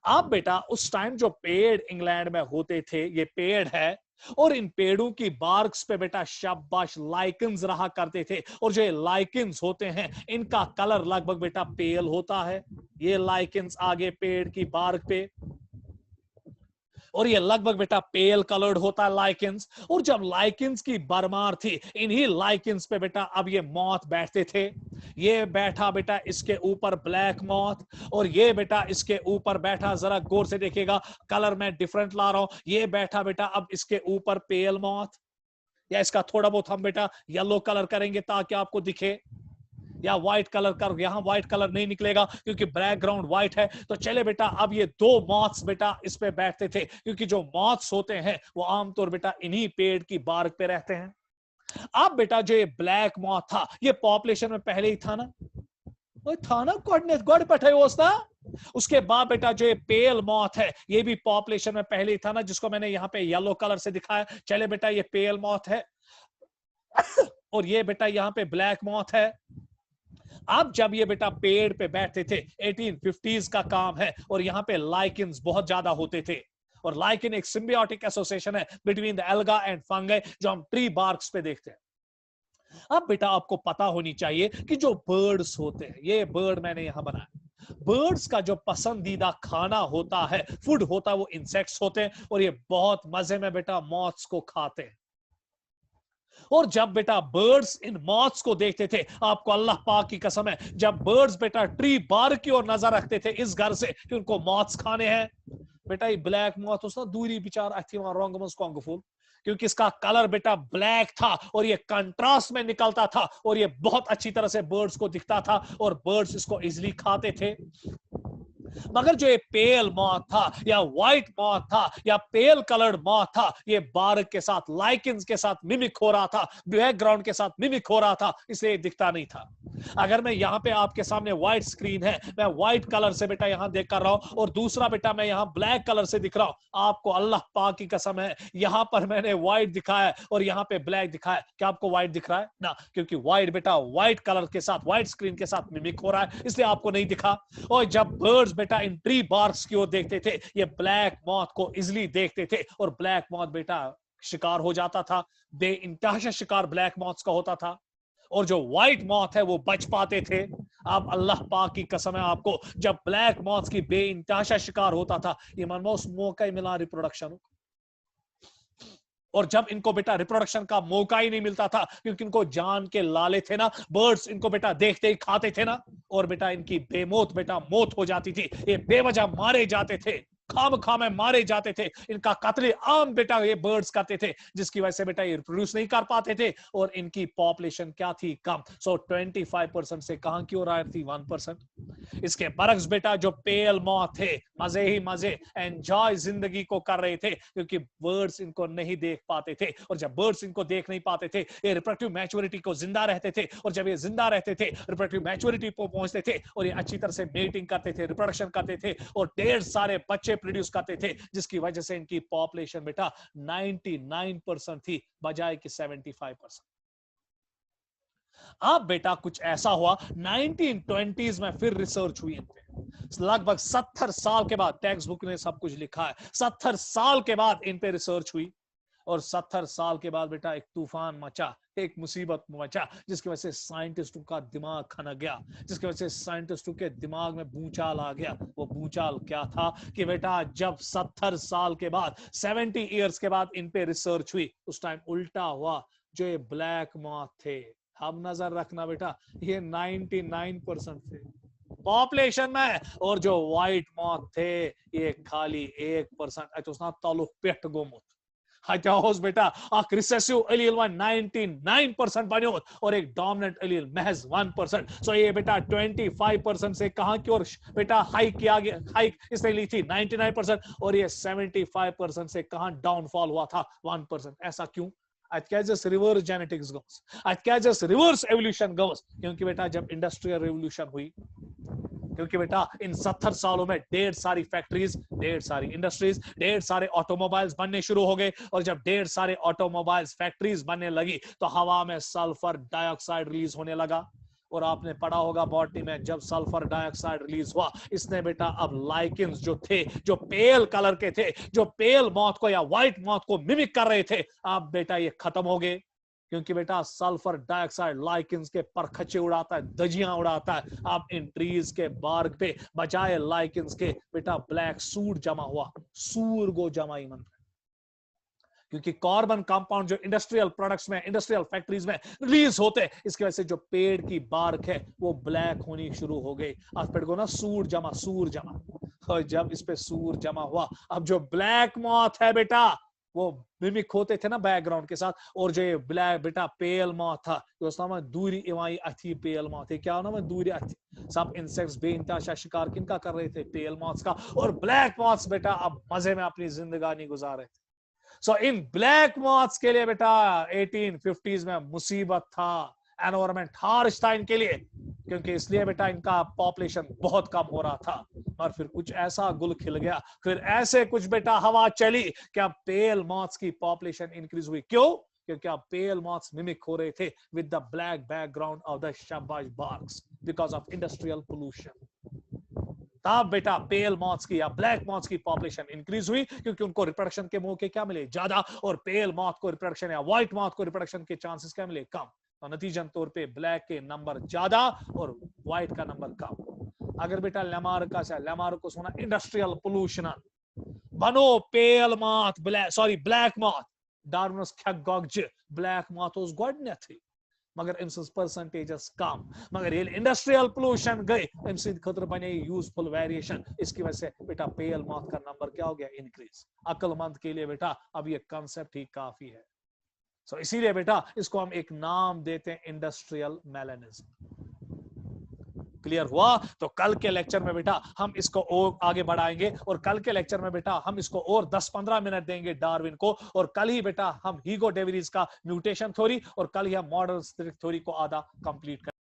अब बेटा उस टाइम जो पेड़ इंग्लैंड में होते थे ये पेड़ है, और इन पेड़ों की बार्क्स पे बेटा शाबाश लाइकन्स रहा करते थे, और जो ये लाइकन्स होते हैं इनका कलर लगभग बेटा पेल होता है, ये लाइकन्स आगे पेड़ की बार्क पे, और ये लगभग बेटा पेल कलर्ड होता है लाइकन्स। और जब लाइकन्स की बरमार थी इन्हीं लाइकन्स पे बेटा अब ये मॉथ बैठते थे, ये बैठा बेटा इसके ऊपर ब्लैक मॉथ, और ये बेटा इसके ऊपर बैठा, जरा गौर से देखिएगा कलर में डिफरेंट ला रहा हूं, ये बैठा बेटा अब इसके ऊपर पेल मॉथ, या इसका थोड़ा बहुत हम बेटा येलो कलर करेंगे ताकि आपको दिखे, या व्हाइट कलर कर, यहां व्हाइट कलर नहीं निकलेगा क्योंकि बैकग्राउंड व्हाइट है। तो चले बेटा, अब ये दो मॉथ्स बेटा इस पे बैठते थे, क्योंकि जो मॉथ्स होते हैं वो आमतौर बेटा इन्हीं पेड़ की बार्क पे रहते हैं। अब बेटा जो ये ब्लैक मॉथ था, ये पॉपुलेशन में पहले ही था ना, वो था ना, गॉड पठे उसके बाद बेटा जो ये पेल मॉथ है, ये भी पॉपुलेशन में पहले ही था ना, जिसको मैंने यहाँ पे येलो कलर से दिखाया। चले बेटा, ये पेल मॉथ है और ये बेटा यहाँ पे ब्लैक मॉथ है। अब जब ये बेटा पेड़ पे बैठते थे, 1850s का काम है, और यहाँ पे लाइकिन्स बहुत ज्यादा होते थे। और लाइकिन एक सिम्बियोटिक एसोसिएशन है between the alga and fungi, जो हम ट्री बार्क्स पे देखते हैं। अब बेटा आपको पता होनी चाहिए कि जो बर्ड्स होते हैं, ये बर्ड मैंने यहां बनाया, बर्ड्स का जो पसंदीदा खाना होता है, फूड होता है, वो इंसेक्ट्स होते हैं, और ये बहुत मजे में बेटा मॉथ्स को खाते हैं। और जब बेटा बर्ड्स इन मॉथ्स को देखते थे, आपको अल्लाह पाक की कसम है, जब बर्ड्स बेटा ट्री बार की ओर नजर रखते थे इस घर से कि उनको मॉथ्स खाने हैं, बेटा ये ब्लैक मॉथ उस ना दूरी बिचार अथी रंग मज कंगफुल, क्योंकि इसका कलर बेटा ब्लैक था और ये कंट्रास्ट में निकलता था, और ये बहुत अच्छी तरह से बर्ड्स को दिखता था, और बर्ड्स इसको इजीली खाते थे। मगर जो ये पेल मॉथ था या व्हाइट मॉथ था या पेल कलर्ड मॉथ था, ये बार्क के साथ, लाइकिन्स के साथ मिमिक हो रहा था, बैकग्राउंड के साथ मिमिक हो रहा था, इसलिए दिखता नहीं था। अगर मैं यहाँ पे आपके सामने व्हाइट स्क्रीन है, मैं व्हाइट कलर से बेटा यहाँ देख कर रहा हूं, और दूसरा बेटा मैं यहाँ ब्लैक कलर से दिख रहा हूं, आपको अल्लाह पाक की कसम है, यहाँ पर मैंने व्हाइट दिखाया और यहाँ पे ब्लैक दिखाया। क्या आपको व्हाइट दिख रहा है ना? क्योंकि व्हाइट बेटा व्हाइट कलर के साथ, व्हाइट स्क्रीन के साथ मिमिक हो रहा है, इसलिए आपको नहीं दिखा। और जब बर्ड्स बेटा इन ट्री बार्क्स की ओर देखते थे, ये ब्लैक मॉथ को इजिली देखते थे, और ब्लैक मॉथ बेटा शिकार हो जाता था, बेइंतहा शिकार ब्लैक मॉथ्स का होता था, और जो व्हाइट मॉथ है वो बच पाते थे। अब अल्लाह पाक की कसम है आपको, जब ब्लैक मॉथ की बेइंतहा शिकार होता था, ये मनमो मौका ही मिला रिप्रोडक्शन, और जब इनको बेटा रिप्रोडक्शन का मौका ही नहीं मिलता था, क्योंकि इनको जान के लाले थे ना, बर्ड्स इनको बेटा देखते ही खाते थे ना, और बेटा इनकी बेमौत बेटा मौत हो जाती थी, ये बेवजह मारे जाते थे, खाम में मारे जाते थे, इनका कत्ले आम बेटा ये बर्ड्स करते थे, जिसकी वजह से बेटा ये रिप्रोड्यूस नहीं कर पाते थे, और इनकी पॉपुलेशन क्या थी? कम। सो 25% से कहां की ओर आ रही थी? 1%। इसके बरक्स बेटा जो पेल मॉथ थे, मजे ही मजे, एंजॉय जिंदगी को कर रहे थे, क्योंकि बर्ड्स इनको नहीं देख पाते थे, और जब बर्ड्स इनको देख नहीं पाते थे, ये रिप्रोडक्टिव मैच्योरिटी को जिंदा रहते थे, और जब ये जिंदा रहते थे, रिप्रोडक्टिव मैच्योरिटी को पहुंचते थे, और ये अच्छी तरह से मेटिंग करते थे, रिप्रोडक्शन करते थे, और ढेर सारे बच्चे प्रोड्यूस करते थे, जिसकी वजह से इनकी पॉपुलेशन बेटा 99% थी, बजाय कि 75%। अब बेटा कुछ ऐसा हुआ, 1920s में फिर रिसर्च हुई इन पे, लगभग 70 साल के बाद, टेक्स्ट बुक ने सब कुछ लिखा है, 70 साल के बाद इन पे रिसर्च हुई, और 70 साल के बाद बेटा एक तूफान मचा, एक मुसीबत मचा, जिसकी वजह से साइंटिस्टों का दिमाग खनक गया, जिसकी वजह से साइंटिस्टों के दिमाग में भूचाल आ गया। वो भूचाल क्या था कि बेटा जब 70 साल के बाद, 70 इयर्स के बाद इन पे रिसर्च हुई, उस टाइम उल्टा हुआ। जो ये ब्लैक मॉथ थे, अब नजर रखना बेटा, ये 99% थे पॉपुलेशन में, और जो व्हाइट मॉथ थे ये खाली 1%। तालुक पेट गोमुत बेटा अख रिसेसिव एलील 99% बनो, और एक डोमिनेंट एलील महज 1%। सो ये बेटा 25% से कहां की ओर बेटा हाइक किया गया, हाइक इसने ली थी 99%, और ये 75% से कहां डाउनफॉल हुआ था 1%। ऐसा क्यों? रिवर्स जेनेटिक्स गोस, रिवर्स एवोल्यूशन गोस, क्योंकि बेटा जब इंडस्ट्रियल रेवोल्यूशन हुई, क्योंकि बेटा इन 70 सालों में ढेर सारी फैक्ट्रीज, ढेर सारी इंडस्ट्रीज, ढेर सारे ऑटोमोबाइल्स बनने शुरू हो गए, और जब ढेर सारे ऑटोमोबाइल्स फैक्ट्रीज बनने लगी, तो हवा में सल्फर डाइऑक्साइड रिलीज होने लगा। और आपने पढ़ा होगा बॉटनी में, जब सल्फर डाइऑक्साइड रिलीज हुआ, इसने बेटा अब लाइकेंस जो थे, जो पेल कलर के थे, जो पेल मॉथ को या व्हाइट मॉथ को मिमिक कर रहे थे, अब बेटा ये खत्म हो गए, क्योंकि बेटा सल्फर डाइऑक्साइड लाइकेंस के परखचे उड़ाता है, दजियां उड़ाता है। अब इन ट्रीज के बार्ग पे बजाय लाइकेंस के बेटा ब्लैक सूर जमा हुआ, सूर गो जमाई मंत्र, क्योंकि कार्बन कंपाउंड जो इंडस्ट्रियल प्रोडक्ट्स में, इंडस्ट्रियल फैक्ट्रीज में रिलीज होते हैं, इसकी वजह से जो पेड़ की बार्क है वो ब्लैक होनी शुरू हो गई। आज पेड़ को ना सूर जमा, सूर जमा, और जब इस पे सूर जमा हुआ, अब जो ब्लैक मॉथ है बेटा वो मिमिक होते थे ना बैकग्राउंड के साथ, और जो ये ब्लैक बेटा पेल मॉथ था, दूरी इवाई अथी पेल मॉथ, क्या ना दूरी अथी, सब इंसेक्ट्स बेइंतहा शिकार किनका कर रहे थे, पेल मॉथ्स का। और ब्लैक मॉथ्स बेटा अब मजे में अपनी जिंदगानी गुजार रहे थे। सो इन ब्लैक मॉथ्स के लिए बेटा 1850s में मुसीबत था, एनवायरमेंट हार्श था इनके लिए, क्योंकि इसलिए बेटा इनका पॉपुलेशन बहुत कम हो रहा था। और फिर कुछ ऐसा गुल खिल गया, फिर ऐसे कुछ बेटा हवा चली कि अब पेल मॉथ्स की पॉपुलेशन इंक्रीज हुई। क्यों? क्योंकि अब पेल मॉथ्स मिमिक हो रहे थे with the black background of the शाबाश barks because of industrial pollution. तब बेटा पेल मॉथ्स की या ब्लैक मॉथ्स की पॉपुलेशन इंक्रीज हुई, क्योंकि उनको रिप्रोडक्शन के मौके क्या मिले, ज्यादा, और पेल मॉथ को रिप्रोडक्शन या व्हाइट मॉथ को रिप्रोडक्शन के चांसेस क्या मिले, कम। तो नतीजन तौर पे ब्लैक के नंबर ज्यादा और व्हाइट का नंबर कम। अगर बेटा लेमार्कस होना इंडस्ट्रियल पोल्यूशन बनो पेल मॉथ ब्लैक मॉथ, डार्विनस खेक गॉगज ब्लैक मॉथ ओस गोडनेथी, मगर परसेंटेजेस कम। मगर ये इंडस्ट्रियल पोल्यूशन गई, खतर बने यूजफुल वेरिएशन, इसकी वजह से बेटा पेल मॉथ का नंबर क्या हो गया, इंक्रीज। अक्लमंद के लिए बेटा अब ये कंसेप्ट ही काफी है। सो इसीलिए बेटा इसको हम एक नाम देते हैं, इंडस्ट्रियल मेलानिज्म। क्लियर हुआ? तो कल के लेक्चर में बेटा हम इसको और आगे बढ़ाएंगे, और कल के लेक्चर में बेटा हम इसको और 10-15 मिनट देंगे डार्विन को, और कल ही बेटा हम हीगो डेविरीज का म्यूटेशन थ्योरी, और कल ही हम मॉडर्न थ्योरी को आधा कंप्लीट